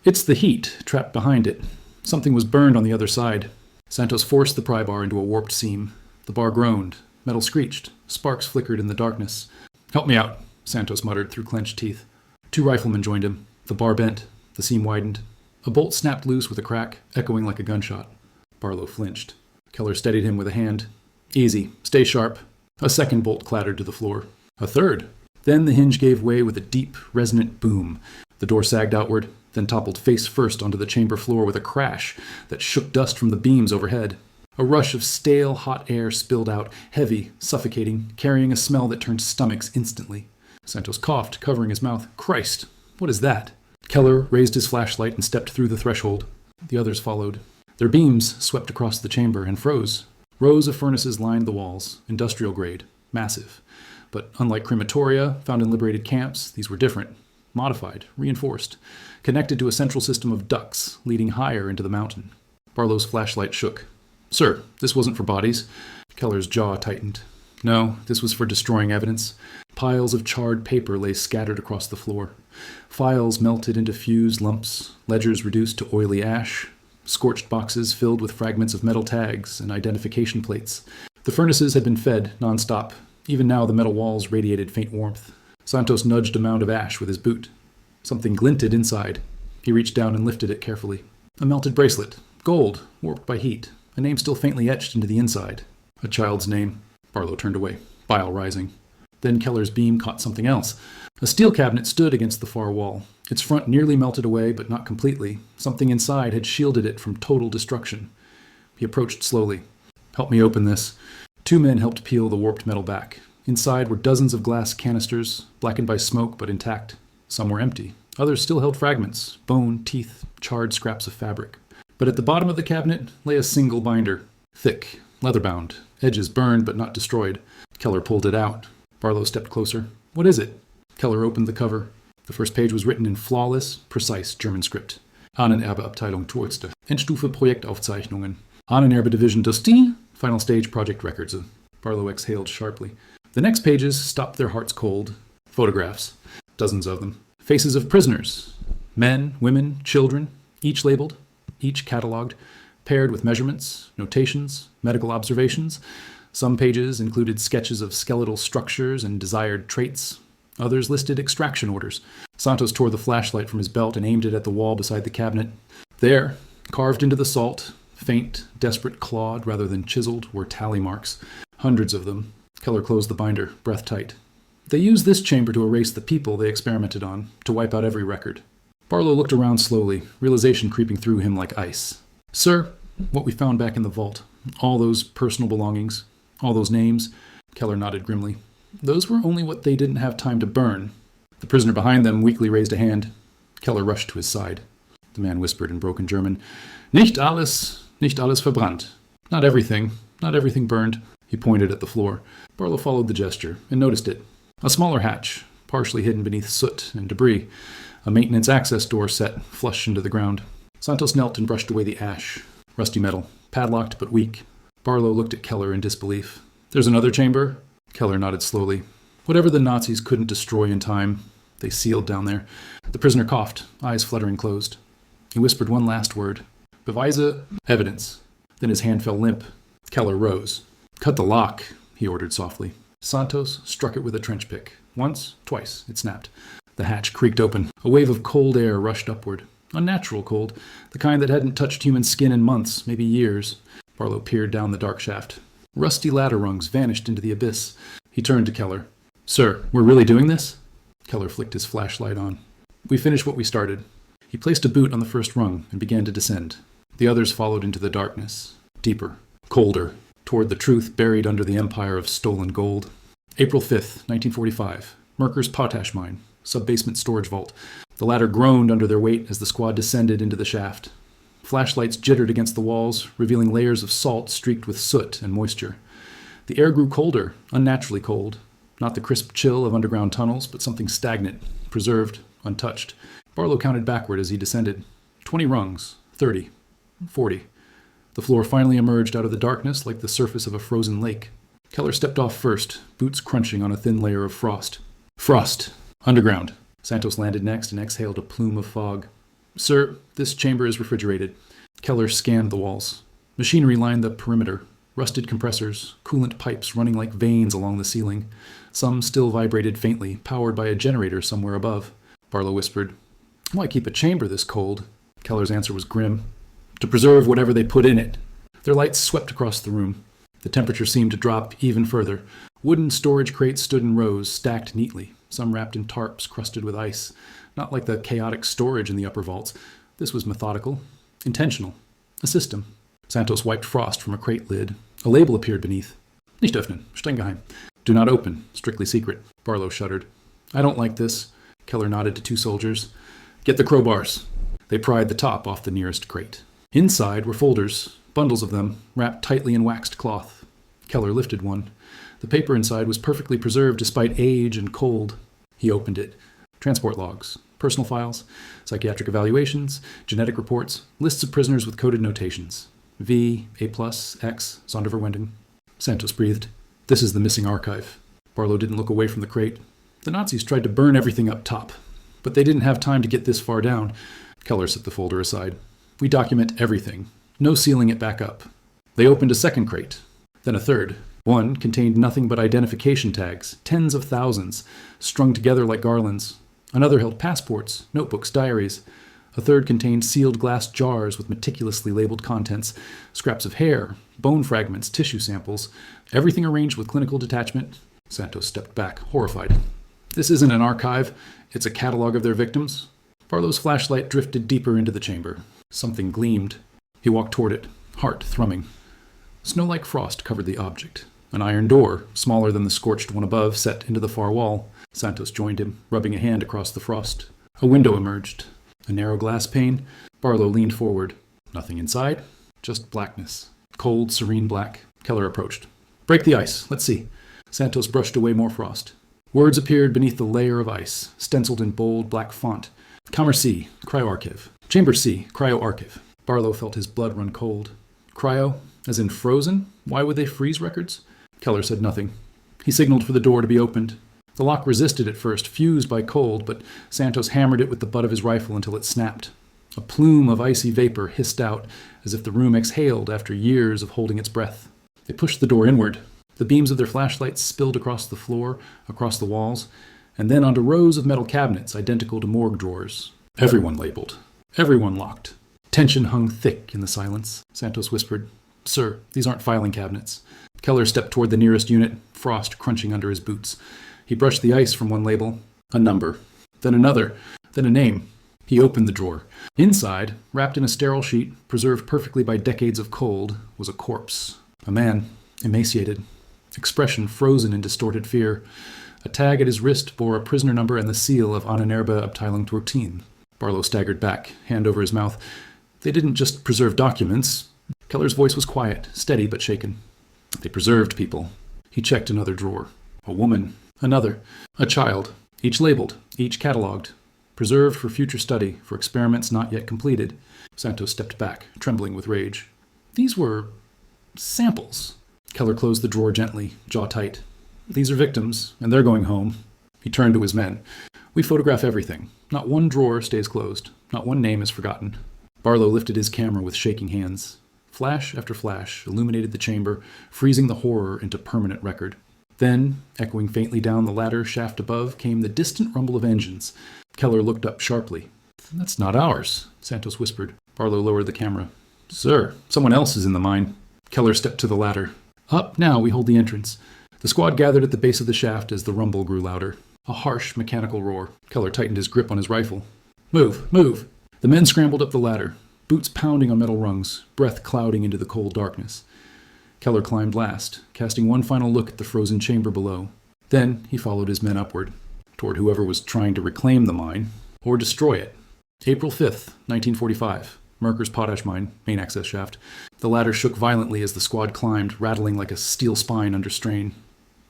"It's the heat, trapped behind it. Something was burned on the other side." Santos forced the pry bar into a warped seam. The bar groaned. Metal screeched. Sparks flickered in the darkness. "Help me out," Santos muttered through clenched teeth. 2 riflemen joined him. The bar bent. The seam widened. A bolt snapped loose with a crack, echoing like a gunshot. Barlow flinched. Keller steadied him with a hand. "Easy. Stay sharp." A second bolt clattered to the floor. A third. Then the hinge gave way with a deep, resonant boom. The door sagged outward, then toppled face first onto the chamber floor with a crash that shook dust from the beams overhead. A rush of stale, hot air spilled out, heavy, suffocating, carrying a smell that turned stomachs instantly. Santos coughed, covering his mouth. "Christ, what is that?" Keller raised his flashlight and stepped through the threshold. The others followed. Their beams swept across the chamber and froze. Rows of furnaces lined the walls, industrial grade, massive. But unlike crematoria found in liberated camps, these were different, modified, reinforced, connected to a central system of ducts leading higher into the mountain. Barlow's flashlight shook. "Sir, this wasn't for bodies." Keller's jaw tightened. "No, this was for destroying evidence." Piles of charred paper lay scattered across the floor. Files melted into fused lumps, ledgers reduced to oily ash, scorched boxes filled with fragments of metal tags and identification plates. The furnaces had been fed nonstop. Even now the metal walls radiated faint warmth. Santos nudged a mound of ash with his boot. Something glinted inside. He reached down and lifted it carefully. A melted bracelet. Gold, warped by heat. A name still faintly etched into the inside. A child's name. Barlow turned away, bile rising. Then Keller's beam caught something else. A steel cabinet stood against the far wall. Its front nearly melted away, but not completely. Something inside had shielded it from total destruction. He approached slowly. "Help me open this." 2 men helped peel the warped metal back. Inside were dozens of glass canisters, blackened by smoke but intact. Some were empty. Others still held fragments, bone, teeth, charred scraps of fabric. But at the bottom of the cabinet lay a single binder. Thick, leather-bound, edges burned but not destroyed. Keller pulled it out. Barlow stepped closer. "What is it?" Keller opened the cover. The first page was written in flawless, precise German script. Ahnenerbe-Abteilung Tourste. Endstufe Projektaufzeichnungen. Ahnenerbe Division Dosti. Final stage project records. Barlow exhaled sharply. The next pages stopped their hearts cold. Photographs. Dozens of them. Faces of prisoners. Men, women, children. Each labeled each catalogued, paired with measurements, notations, medical observations. Some pages included sketches of skeletal structures and desired traits. Others listed extraction orders. Santos tore the flashlight from his belt and aimed it at the wall beside the cabinet. There, carved into the salt, faint, desperate clawed rather than chiseled, were tally marks. Hundreds of them. Keller closed the binder, breath tight. They used this chamber to erase the people they experimented on, to wipe out every record. Barlow looked around slowly, realization creeping through him like ice. Sir, what we found back in the vault. All those personal belongings. All those names. Keller nodded grimly. Those were only what they didn't have time to burn. The prisoner behind them weakly raised a hand. Keller rushed to his side. The man whispered in broken German, nicht alles verbrannt. Not everything burned. He pointed at the floor. Barlow followed the gesture and noticed it. A smaller hatch, partially hidden beneath soot and debris. A maintenance access door set flush into the ground. Santos knelt and brushed away the ash. Rusty metal, padlocked but weak. Barlow looked at Keller in disbelief. There's another chamber? Keller nodded slowly. Whatever the Nazis couldn't destroy in time, they sealed down there. The prisoner coughed, eyes fluttering closed. He whispered one last word. Beweise, evidence. Then his hand fell limp. Keller rose. Cut the lock, he ordered softly. Santos struck it with a trench pick. Once, twice, it snapped. The hatch creaked open. A wave of cold air rushed upward. Unnatural cold, the kind that hadn't touched human skin in months, maybe years. Barlow peered down the dark shaft. Rusty ladder rungs vanished into the abyss. He turned to Keller. Sir, we're really doing this? Keller flicked his flashlight on. We finished what we started. He placed a boot on the first rung and began to descend. The others followed into the darkness. Deeper. Colder. Toward the truth buried under the empire of stolen gold. April 5th, 1945. Merkers Potash Mine. Sub-basement storage vault. The ladder groaned under their weight as the squad descended into the shaft. Flashlights jittered against the walls, revealing layers of salt streaked with soot and moisture. The air grew colder, unnaturally cold. Not the crisp chill of underground tunnels, but something stagnant, preserved, untouched. Barlow counted backward as he descended. 20 rungs, 30, 40. The floor finally emerged out of the darkness like the surface of a frozen lake. Keller stepped off first, boots crunching on a thin layer of frost. Frost. Underground. Santos landed next and exhaled a plume of fog. Sir, this chamber is refrigerated. Keller scanned the walls. Machinery lined the perimeter. Rusted compressors, coolant pipes running like veins along the ceiling. Some still vibrated faintly, powered by a generator somewhere above. Barlow whispered, Why keep a chamber this cold? Keller's answer was grim. To preserve whatever they put in it. Their lights swept across the room. The temperature seemed to drop even further. Wooden storage crates stood in rows, stacked neatly, some wrapped in tarps crusted with ice. Not like the chaotic storage in the upper vaults. This was methodical, intentional, a system. Santos wiped frost from a crate lid. A label appeared beneath. Nicht öffnen, streng geheim. Do not open, strictly secret. Barlow shuddered. I don't like this. Keller nodded to two soldiers. Get the crowbars. They pried the top off the nearest crate. Inside were folders, bundles of them, wrapped tightly in waxed cloth. Keller lifted one. The paper inside was perfectly preserved despite age and cold. He opened it. Transport logs, personal files, psychiatric evaluations, genetic reports, lists of prisoners with coded notations. V, A+, X, Sonderverwendung. Santos breathed. This is the missing archive. Barlow didn't look away from the crate. The Nazis tried to burn everything up top, but they didn't have time to get this far down. Keller set the folder aside. We document everything. No sealing it back up. They opened a second crate, then a third. One contained nothing but identification tags, tens of thousands, strung together like garlands. Another held passports, notebooks, diaries. A third contained sealed glass jars with meticulously labeled contents, scraps of hair, bone fragments, tissue samples, everything arranged with clinical detachment. Santos stepped back, horrified. This isn't an archive. It's a catalog of their victims. Barlow's flashlight drifted deeper into the chamber. Something gleamed. He walked toward it, heart thrumming. Snow-like frost covered the object. An iron door, smaller than the scorched one above, set into the far wall. Santos joined him, rubbing a hand across the frost. A window emerged. A narrow glass pane. Barlow leaned forward. Nothing inside, just blackness. Cold, serene black. Keller approached. Break the ice. Let's see. Santos brushed away more frost. Words appeared beneath the layer of ice, stenciled in bold black font. Kammer C, cryoarchive. Chamber C, cryoarchive. Barlow felt his blood run cold. Cryo, as in frozen? Why would they freeze records? Keller said nothing. He signaled for the door to be opened. The lock resisted at first, fused by cold, but Santos hammered it with the butt of his rifle until it snapped. A plume of icy vapor hissed out as if the room exhaled after years of holding its breath. They pushed the door inward. The beams of their flashlights spilled across the floor, across the walls, and then onto rows of metal cabinets identical to morgue drawers. Everyone labeled. Everyone locked. Tension hung thick in the silence. Santos whispered, "Sir, these aren't filing cabinets." Keller stepped toward the nearest unit, frost crunching under his boots. He brushed the ice from one label. A number. Then another. Then a name. He opened the drawer. Inside, wrapped in a sterile sheet, preserved perfectly by decades of cold, was a corpse. A man, emaciated, expression frozen in distorted fear. A tag at his wrist bore a prisoner number and the seal of Ahnenerbe Abteilung Tortin. Barlow staggered back, hand over his mouth. They didn't just preserve documents. Keller's voice was quiet, steady but shaken. They preserved people. He checked another drawer. A woman. Another. A child. Each labeled. Each catalogued. Preserved for future study, for experiments not yet completed. Santos stepped back, trembling with rage. These were samples. Keller closed the drawer gently, jaw tight. These are victims, and they're going home. He turned to his men. We photograph everything. Not one drawer stays closed. Not one name is forgotten. Barlow lifted his camera with shaking hands. Flash after flash illuminated the chamber, freezing the horror into permanent record. Then, echoing faintly down the ladder shaft above, came the distant rumble of engines. Keller looked up sharply. "That's not ours," Santos whispered. Barlow lowered the camera. "Sir, someone else is in the mine." Keller stepped to the ladder. "Up now, we hold the entrance." The squad gathered at the base of the shaft as the rumble grew louder. A harsh, mechanical roar. Keller tightened his grip on his rifle. "Move! Move!" The men scrambled up the ladder, boots pounding on metal rungs, breath clouding into the cold darkness. Keller climbed last, casting one final look at the frozen chamber below. Then he followed his men upward, toward whoever was trying to reclaim the mine, or destroy it. April 5th, 1945. Merkers Potash Mine, main access shaft. The ladder shook violently as the squad climbed, rattling like a steel spine under strain.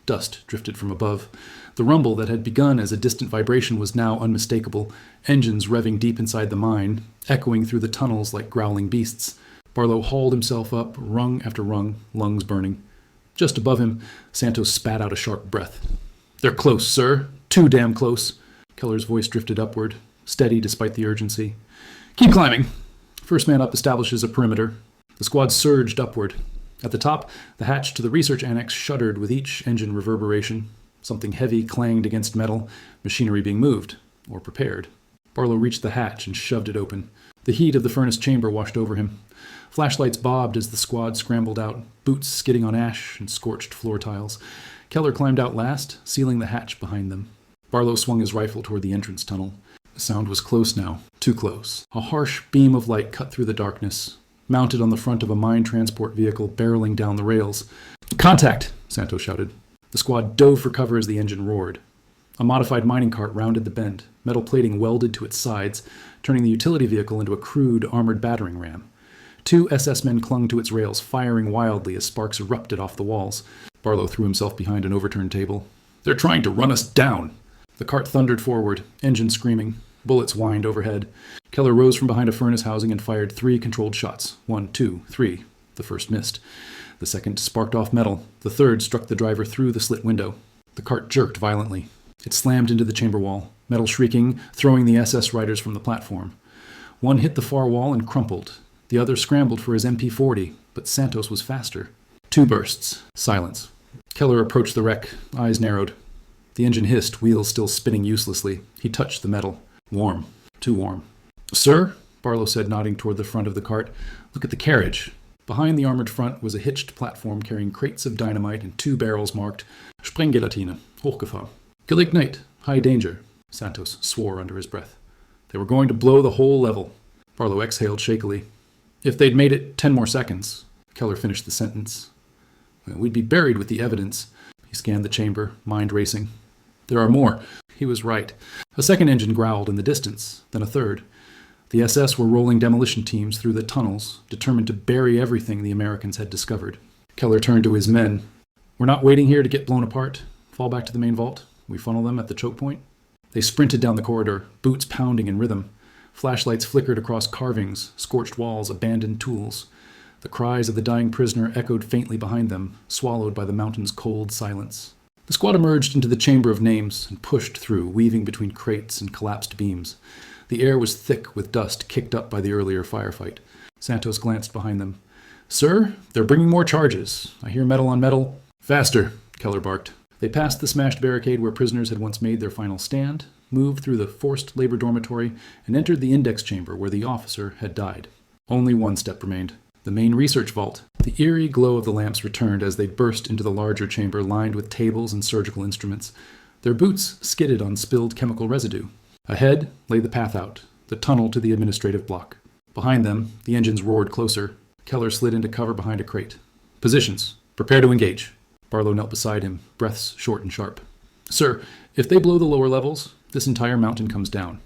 Dust drifted from above. The rumble that had begun as a distant vibration was now unmistakable, engines revving deep inside the mine, echoing through the tunnels like growling beasts. Barlow hauled himself up, rung after rung, lungs burning. Just above him, Santos spat out a sharp breath. "They're close, sir. Too damn close." Keller's voice drifted upward, steady despite the urgency. "Keep climbing." First man up establishes a perimeter. The squad surged upward. At the top, the hatch to the research annex shuddered with each engine reverberation. Something heavy clanged against metal, machinery being moved, or prepared. Barlow reached the hatch and shoved it open. The heat of the furnace chamber washed over him. Flashlights bobbed as the squad scrambled out, boots skidding on ash and scorched floor tiles. Keller climbed out last, sealing the hatch behind them. Barlow swung his rifle toward the entrance tunnel. The sound was close now, too close. A harsh beam of light cut through the darkness, mounted on the front of a mine transport vehicle barreling down the rails. "Contact!" Santos shouted. The squad dove for cover as the engine roared. A modified mining cart rounded the bend, metal plating welded to its sides, turning the utility vehicle into a crude, armored battering ram. Two SS men clung to its rails, firing wildly as sparks erupted off the walls. Barlow threw himself behind an overturned table. "They're trying to run us down!" The cart thundered forward, engine screaming. Bullets whined overhead. Keller rose from behind a furnace housing and fired 3 controlled shots. 1, 2, 3. The first missed. The second sparked off metal. The third struck the driver through the slit window. The cart jerked violently. It slammed into the chamber wall, metal shrieking, throwing the SS riders from the platform. One hit the far wall and crumpled. The other scrambled for his MP-40, but Santos was faster. 2 bursts. Silence. Keller approached the wreck, eyes narrowed. The engine hissed, wheels still spinning uselessly. He touched the metal. Warm. Too warm. "Sir?" Barlow said, nodding toward the front of the cart. "Look at the carriage." Behind the armored front was a hitched platform carrying crates of dynamite and 2 barrels marked Sprenggelatine, Hochgefahr. "Gelignite, high danger," Santos swore under his breath. They were going to blow the whole level. Barlow exhaled shakily. "If they'd made it 10 more seconds." Keller finished the sentence. "We'd be buried with the evidence." He scanned the chamber, mind racing. "There are more." He was right. A second engine growled in the distance, then a third. The SS were rolling demolition teams through the tunnels, determined to bury everything the Americans had discovered. Keller turned to his men. "We're not waiting here to get blown apart. Fall back to the main vault. We funnel them at the choke point." They sprinted down the corridor, boots pounding in rhythm. Flashlights flickered across carvings, scorched walls, abandoned tools. The cries of the dying prisoner echoed faintly behind them, swallowed by the mountain's cold silence. The squad emerged into the chamber of names and pushed through, weaving between crates and collapsed beams. The air was thick with dust kicked up by the earlier firefight. Santos glanced behind them. "Sir, they're bringing more charges. I hear metal on metal." "Faster," Keller barked. They passed the smashed barricade where prisoners had once made their final stand, moved through the forced labor dormitory, and entered the index chamber where the officer had died. Only one step remained. The main research vault. The eerie glow of the lamps returned as they burst into the larger chamber lined with tables and surgical instruments. Their boots skidded on spilled chemical residue. Ahead lay the path out, the tunnel to the administrative block. Behind them, the engines roared closer. Keller slid into cover behind a crate. "Positions. Prepare to engage." Barlow knelt beside him, breaths short and sharp. "Sir, if they blow the lower levels, this entire mountain comes down."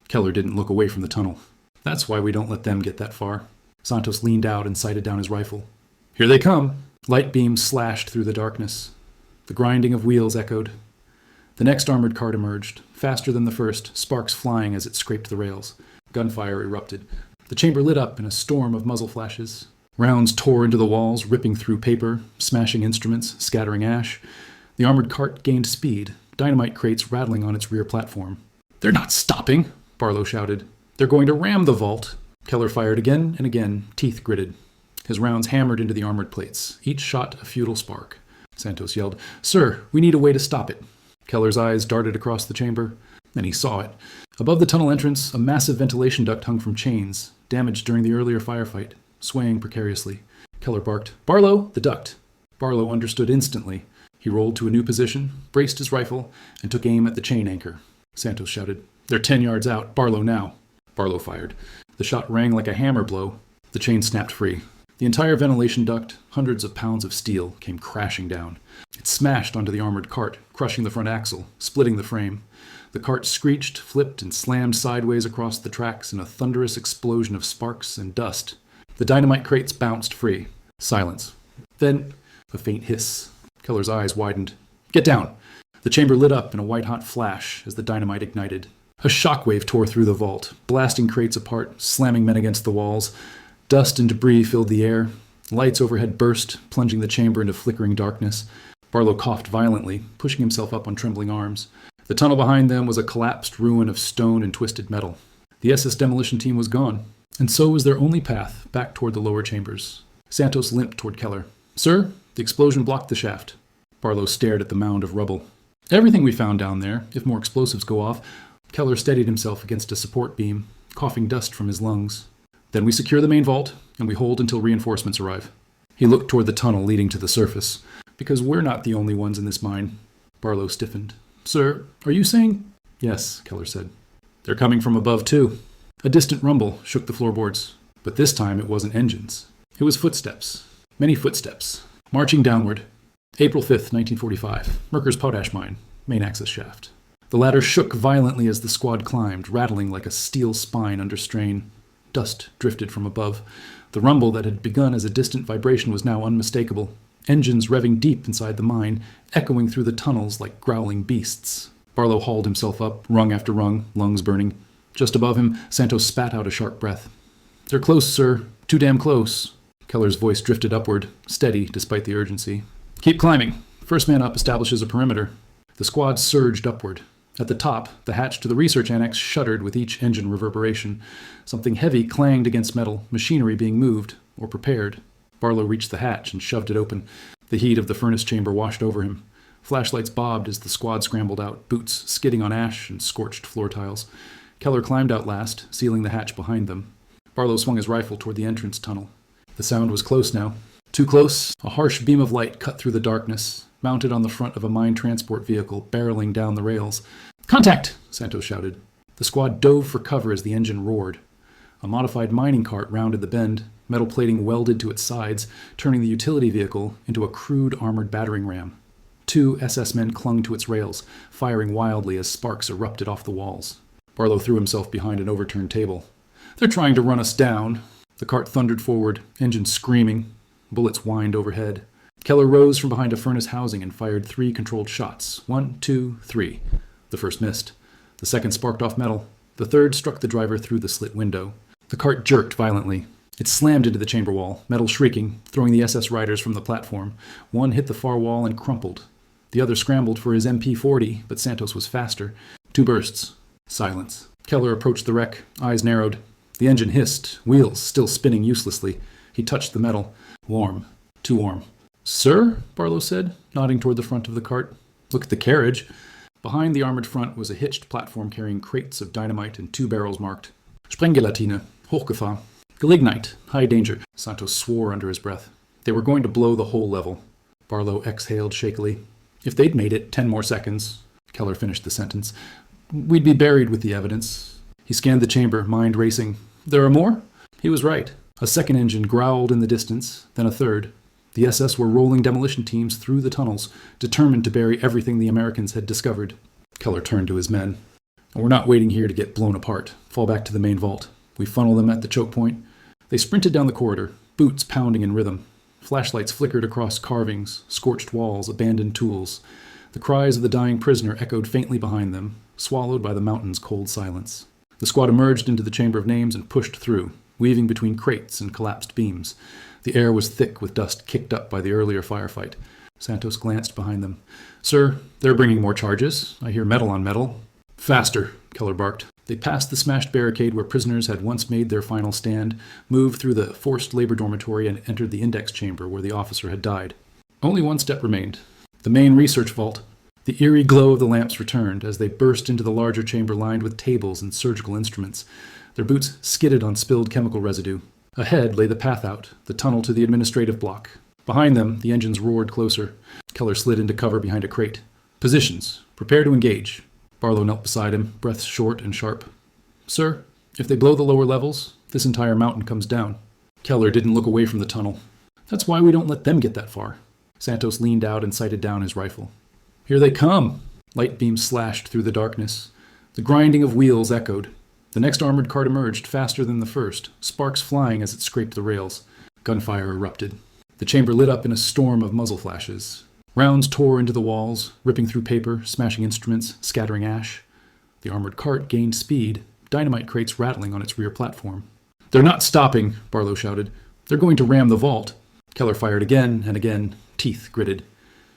Keller didn't look away from the tunnel. "That's why we don't let them get that far." Santos leaned out and sighted down his rifle. "Here they come." Light beams slashed through the darkness. The grinding of wheels echoed. The next armored cart emerged, faster than the first, sparks flying as it scraped the rails. Gunfire erupted. The chamber lit up in a storm of muzzle flashes. Rounds tore into the walls, ripping through paper, smashing instruments, scattering ash. The armored cart gained speed, dynamite crates rattling on its rear platform. "They're not stopping!" Barlow shouted. "They're going to ram the vault!" Keller fired again and again, teeth gritted. His rounds hammered into the armored plates, each shot a futile spark. Santos yelled, "Sir, we need a way to stop it." Keller's eyes darted across the chamber. Then he saw it. Above the tunnel entrance, a massive ventilation duct hung from chains, damaged during the earlier firefight, swaying precariously. Keller barked, "Barlow, the duct!" Barlow understood instantly. He rolled to a new position, braced his rifle, and took aim at the chain anchor. Santos shouted, "They're 10 yards out. Barlow now." Barlow fired. The shot rang like a hammer blow. The chain snapped free. The entire ventilation duct, hundreds of pounds of steel, came crashing down. It smashed onto the armored cart, crushing the front axle, splitting the frame. The cart screeched, flipped, and slammed sideways across the tracks in a thunderous explosion of sparks and dust. The dynamite crates bounced free. Silence. Then, a faint hiss. Keller's eyes widened. "Get down!" The chamber lit up in a white-hot flash as the dynamite ignited. A shockwave tore through the vault, blasting crates apart, slamming men against the walls. Dust and debris filled the air. Lights overhead burst, plunging the chamber into flickering darkness. Barlow coughed violently, pushing himself up on trembling arms. The tunnel behind them was a collapsed ruin of stone and twisted metal. The SS demolition team was gone, and so was their only path back toward the lower chambers. Santos limped toward Keller. "Sir, the explosion blocked the shaft." Barlow stared at the mound of rubble. "Everything we found down there, if more explosives go off." Keller steadied himself against a support beam, coughing dust from his lungs. "Then we secure the main vault, and we hold until reinforcements arrive." He looked toward the tunnel leading to the surface. "Because we're not the only ones in this mine." Barlow stiffened. "Sir, are you saying—" "Yes," Keller said. "They're coming from above, too." A distant rumble shook the floorboards. But this time it wasn't engines. It was footsteps. Many footsteps. Marching downward. April 5th, 1945. Merkers Potash Mine. Main access shaft. The ladder shook violently as the squad climbed, rattling like a steel spine under strain. Dust drifted from above. The rumble that had begun as a distant vibration was now unmistakable. Engines revving deep inside the mine, echoing through the tunnels like growling beasts. Barlow hauled himself up, rung after rung, lungs burning. Just above him, Santos spat out a sharp breath. "They're close, sir. Too damn close." Keller's voice drifted upward, steady despite the urgency. "Keep climbing. First man up establishes a perimeter." The squad surged upward. At the top, the hatch to the research annex shuddered with each engine reverberation. Something heavy clanged against metal, machinery being moved, or prepared. Barlow reached the hatch and shoved it open. The heat of the furnace chamber washed over him. Flashlights bobbed as the squad scrambled out, boots skidding on ash and scorched floor tiles. Keller climbed out last, sealing the hatch behind them. Barlow swung his rifle toward the entrance tunnel. The sound was close now. Too close, a harsh beam of light cut through the darkness, mounted on the front of a mine transport vehicle, barreling down the rails. "Contact!" Santos shouted. The squad dove for cover as the engine roared. A modified mining cart rounded the bend, metal plating welded to its sides, turning the utility vehicle into a crude armored battering ram. 2 SS men clung to its rails, firing wildly as sparks erupted off the walls. Barlow threw himself behind an overturned table. "They're trying to run us down." The cart thundered forward, engine screaming. Bullets whined overhead. Keller rose from behind a furnace housing and fired 3 controlled shots. 1, 2, 3. The first missed. The second sparked off metal. The third struck the driver through the slit window. The cart jerked violently. It slammed into the chamber wall, metal shrieking, throwing the SS riders from the platform. One hit the far wall and crumpled. The other scrambled for his MP-40, but Santos was faster. 2 bursts. Silence. Keller approached the wreck, eyes narrowed. The engine hissed, wheels still spinning uselessly. He touched the metal. Warm. Too warm. Sir? Barlow said, nodding toward the front of the cart. Look at the carriage. Behind the armored front was a hitched platform carrying crates of dynamite and 2 barrels marked Sprenggelatine, Hochgefahr. Gelignite, high danger. Santos swore under his breath. They were going to blow the whole level. Barlow exhaled shakily. If they'd made it 10 more seconds, Keller finished the sentence, we'd be buried with the evidence. He scanned the chamber, mind racing. There are more? He was right. A second engine growled in the distance, then a third. The SS were rolling demolition teams through the tunnels, determined to bury everything the Americans had discovered. Keller turned to his men. We're not waiting here to get blown apart. Fall back to the main vault. We funnel them at the choke point. They sprinted down the corridor, boots pounding in rhythm. Flashlights flickered across carvings, scorched walls, abandoned tools. The cries of the dying prisoner echoed faintly behind them, swallowed by the mountain's cold silence. The squad emerged into the chamber of names and pushed through, weaving between crates and collapsed beams. The air was thick with dust kicked up by the earlier firefight. Santos glanced behind them. Sir, they're bringing more charges. I hear metal on metal. Faster, Keller barked. They passed the smashed barricade where prisoners had once made their final stand, moved through the forced labor dormitory, and entered the index chamber where the officer had died. Only one step remained. The main research vault. The eerie glow of the lamps returned as they burst into the larger chamber lined with tables and surgical instruments. Their boots skidded on spilled chemical residue. Ahead lay the path out, the tunnel to the administrative block. Behind them, the engines roared closer. Keller slid into cover behind a crate. Positions. Prepare to engage. Barlow knelt beside him, breath short and sharp. Sir, if they blow the lower levels, this entire mountain comes down. Keller didn't look away from the tunnel. That's why we don't let them get that far. Santos leaned out and sighted down his rifle. Here they come! Light beams slashed through the darkness. The grinding of wheels echoed. The next armored cart emerged, faster than the first, sparks flying as it scraped the rails. Gunfire erupted. The chamber lit up in a storm of muzzle flashes. Rounds tore into the walls, ripping through paper, smashing instruments, scattering ash. The armored cart gained speed, dynamite crates rattling on its rear platform. They're not stopping, Barlow shouted. They're going to ram the vault. Keller fired again and again, teeth gritted.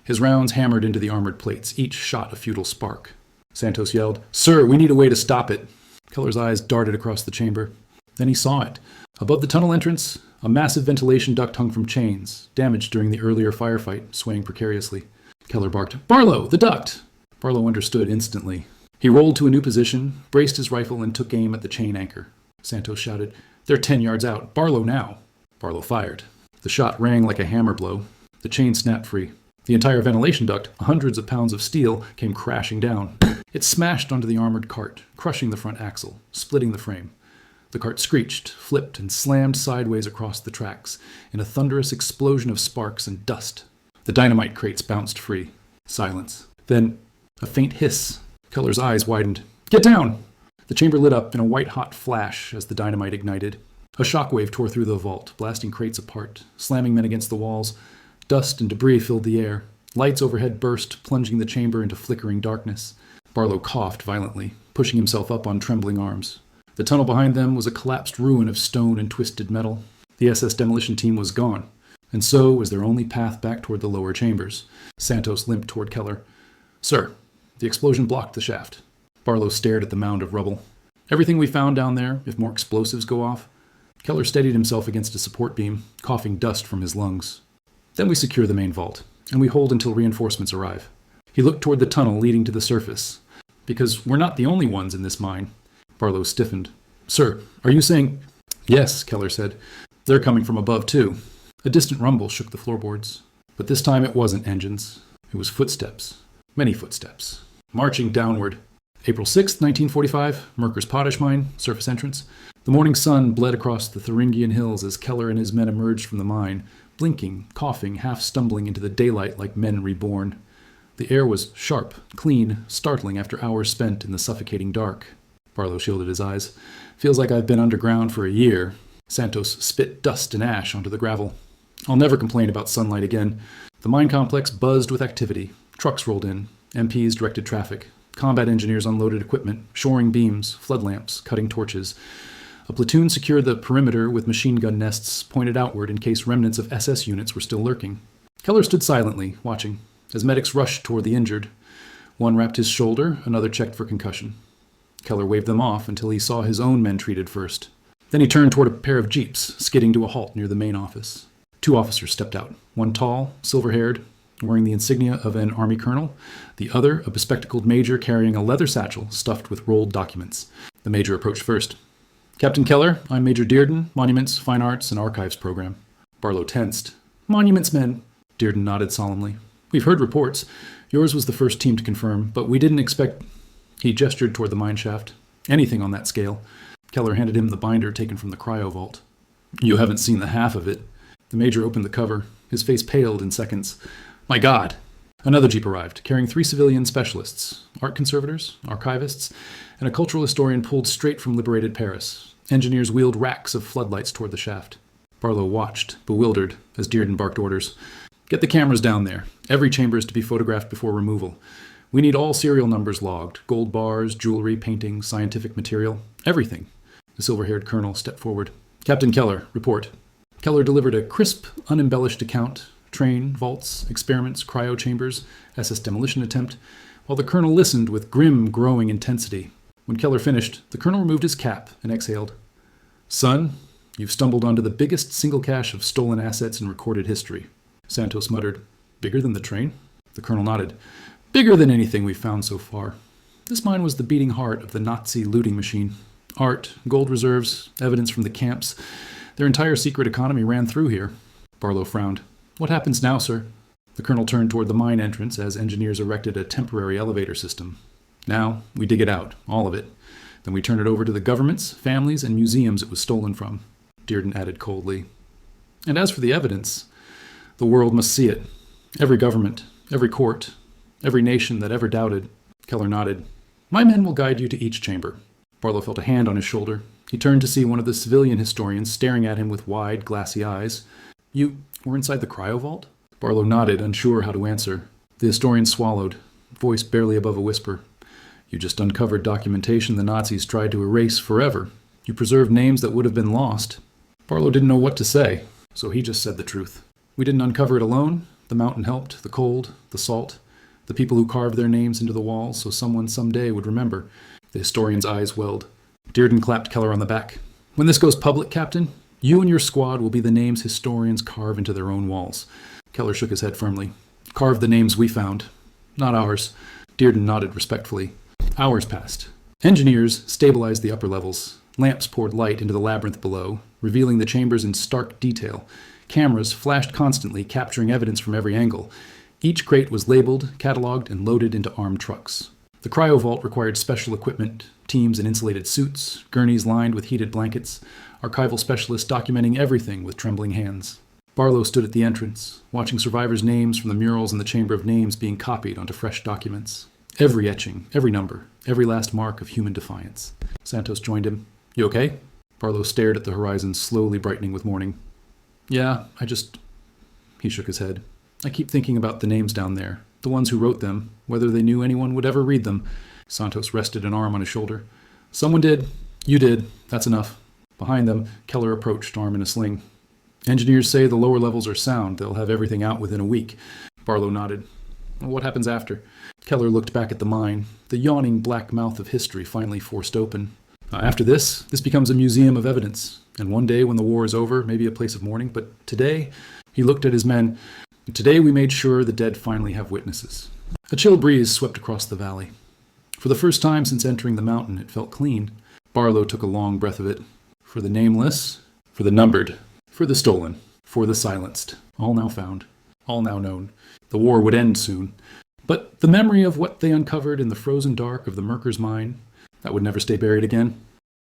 His rounds hammered into the armored plates, each shot a futile spark. Santos yelled, Sir, we need a way to stop it. Keller's eyes darted across the chamber. Then he saw it. Above the tunnel entrance, a massive ventilation duct hung from chains, damaged during the earlier firefight, swaying precariously. Keller barked, Barlow, the duct! Barlow understood instantly. He rolled to a new position, braced his rifle, and took aim at the chain anchor. Santos shouted, They're 10 yards out. Barlow now. Barlow fired. The shot rang like a hammer blow. The chain snapped free. The entire ventilation duct, hundreds of pounds of steel, came crashing down. It smashed onto the armored cart, crushing the front axle, splitting the frame. The cart screeched, flipped, and slammed sideways across the tracks in a thunderous explosion of sparks and dust. The dynamite crates bounced free. Silence. Then, a faint hiss. Keller's eyes widened. Get down! The chamber lit up in a white-hot flash as the dynamite ignited. A shockwave tore through the vault, blasting crates apart, slamming men against the walls. Dust and debris filled the air. Lights overhead burst, plunging the chamber into flickering darkness. Barlow coughed violently, pushing himself up on trembling arms. The tunnel behind them was a collapsed ruin of stone and twisted metal. The SS demolition team was gone, and so was their only path back toward the lower chambers. Santos limped toward Keller. Sir, the explosion blocked the shaft. Barlow stared at the mound of rubble. Everything we found down there, if more explosives go off. Keller steadied himself against a support beam, coughing dust from his lungs. Then we secure the main vault, and we hold until reinforcements arrive. He looked toward the tunnel leading to the surface. Because we're not the only ones in this mine. Barlow stiffened. Sir, are you saying... Yes, Keller said. They're coming from above, too. A distant rumble shook the floorboards. But this time it wasn't engines. It was footsteps. Many footsteps. Marching downward. April 6, 1945, Merkers Potash Mine, surface entrance. The morning sun bled across the Thuringian hills as Keller and his men emerged from the mine, blinking, coughing, half stumbling into the daylight like men reborn. The air was sharp, clean, startling after hours spent in the suffocating dark. Barlow shielded his eyes. Feels like I've been underground for a year. Santos spit dust and ash onto the gravel. I'll never complain about sunlight again. The mine complex buzzed with activity. Trucks rolled in. MPs directed traffic. Combat engineers unloaded equipment, shoring beams, flood lamps, cutting torches. A platoon secured the perimeter with machine gun nests pointed outward in case remnants of SS units were still lurking. Keller stood silently, watching, as medics rushed toward the injured. One wrapped his shoulder, another checked for concussion. Keller waved them off until he saw his own men treated first. Then he turned toward a pair of jeeps, skidding to a halt near the main office. 2 officers stepped out, one tall, silver-haired, wearing the insignia of an army colonel, the other a bespectacled major carrying a leather satchel stuffed with rolled documents. The major approached first. "Captain Keller, I'm Major Dearden, Monuments, Fine Arts, and Archives Program." Barlow tensed. "Monuments men." Dearden nodded solemnly. "We've heard reports. Yours was the first team to confirm, but we didn't expect—" He gestured toward the mine shaft. "Anything on that scale." Keller handed him the binder taken from the cryo vault. "You haven't seen the half of it." The major opened the cover. His face paled in seconds. "My God!" Another jeep arrived, carrying 3 civilian specialists, art conservators, archivists, and a cultural historian pulled straight from liberated Paris. Engineers wheeled racks of floodlights toward the shaft. Barlow watched, bewildered, as Dearden barked orders. "Get the cameras down there. Every chamber is to be photographed before removal. We need all serial numbers logged, gold bars, jewelry, paintings, scientific material, everything." The silver-haired colonel stepped forward. "Captain Keller, report." Keller delivered a crisp, unembellished account: train, vaults, experiments, cryo chambers, SS demolition attempt, while the colonel listened with grim, growing intensity. When Keller finished, the colonel removed his cap and exhaled. "Son, you've stumbled onto the biggest single cache of stolen assets in recorded history." Santos muttered. "Bigger than the train?" The colonel nodded. "Bigger than anything we've found so far. This mine was the beating heart of the Nazi looting machine. Art, gold reserves, evidence from the camps. Their entire secret economy ran through here." Barlow frowned. "What happens now, sir?" The colonel turned toward the mine entrance as engineers erected a temporary elevator system. "Now, we dig it out, all of it. Then we turn it over to the governments, families, and museums it was stolen from," Dearden added coldly. "And as for the evidence, the world must see it. Every government, every court, every nation that ever doubted." Keller nodded. "My men will guide you to each chamber." Barlow felt a hand on his shoulder. He turned to see one of the civilian historians staring at him with wide, glassy eyes. "You were inside the cryo vault?" Barlow nodded, unsure how to answer. The historian swallowed, voice barely above a whisper. "You just uncovered documentation the Nazis tried to erase forever. You preserved names that would have been lost." Barlow didn't know what to say, so he just said the truth. "We didn't uncover it alone. The mountain helped, the cold, the salt, the people who carved their names into the walls so someone someday would remember." The historian's eyes welled. Dearden clapped Keller on the back. "When this goes public, Captain, you and your squad will be the names historians carve into their own walls." Keller shook his head firmly. "Carve the names we found, not ours." Dearden nodded respectfully. Hours passed. Engineers stabilized the upper levels. Lamps poured light into the labyrinth below, revealing the chambers in stark detail. Cameras flashed constantly, capturing evidence from every angle. Each crate was labeled, cataloged, and loaded into armed trucks. The cryo vault required special equipment, teams in insulated suits, gurneys lined with heated blankets, archival specialists documenting everything with trembling hands. Barlow stood at the entrance, watching survivors' names from the murals in the Chamber of Names being copied onto fresh documents. Every etching, every number, every last mark of human defiance. Santos joined him. "You okay?" Barlow stared at the horizon, slowly brightening with morning. "Yeah, He shook his head. "I keep thinking about the names down there, the ones who wrote them, whether they knew anyone would ever read them." Santos rested an arm on his shoulder. "Someone did. You did. That's enough." Behind them, Keller approached, arm in a sling. "Engineers say the lower levels are sound. They'll have everything out within a week." Barlow nodded. "What happens after?" Keller looked back at the mine, the yawning black mouth of history finally forced open. "After this becomes a museum of evidence. And one day when the war is over, maybe a place of mourning. But today," he looked at his men, "today we made sure the dead finally have witnesses." A chill breeze swept across the valley. For the first time since entering the mountain, it felt clean. Barlow took a long breath of it. For the nameless, for the numbered, for the stolen, for the silenced, all now found, all now known. The war would end soon. But the memory of what they uncovered in the frozen dark of the Merkers Mine, that would never stay buried again.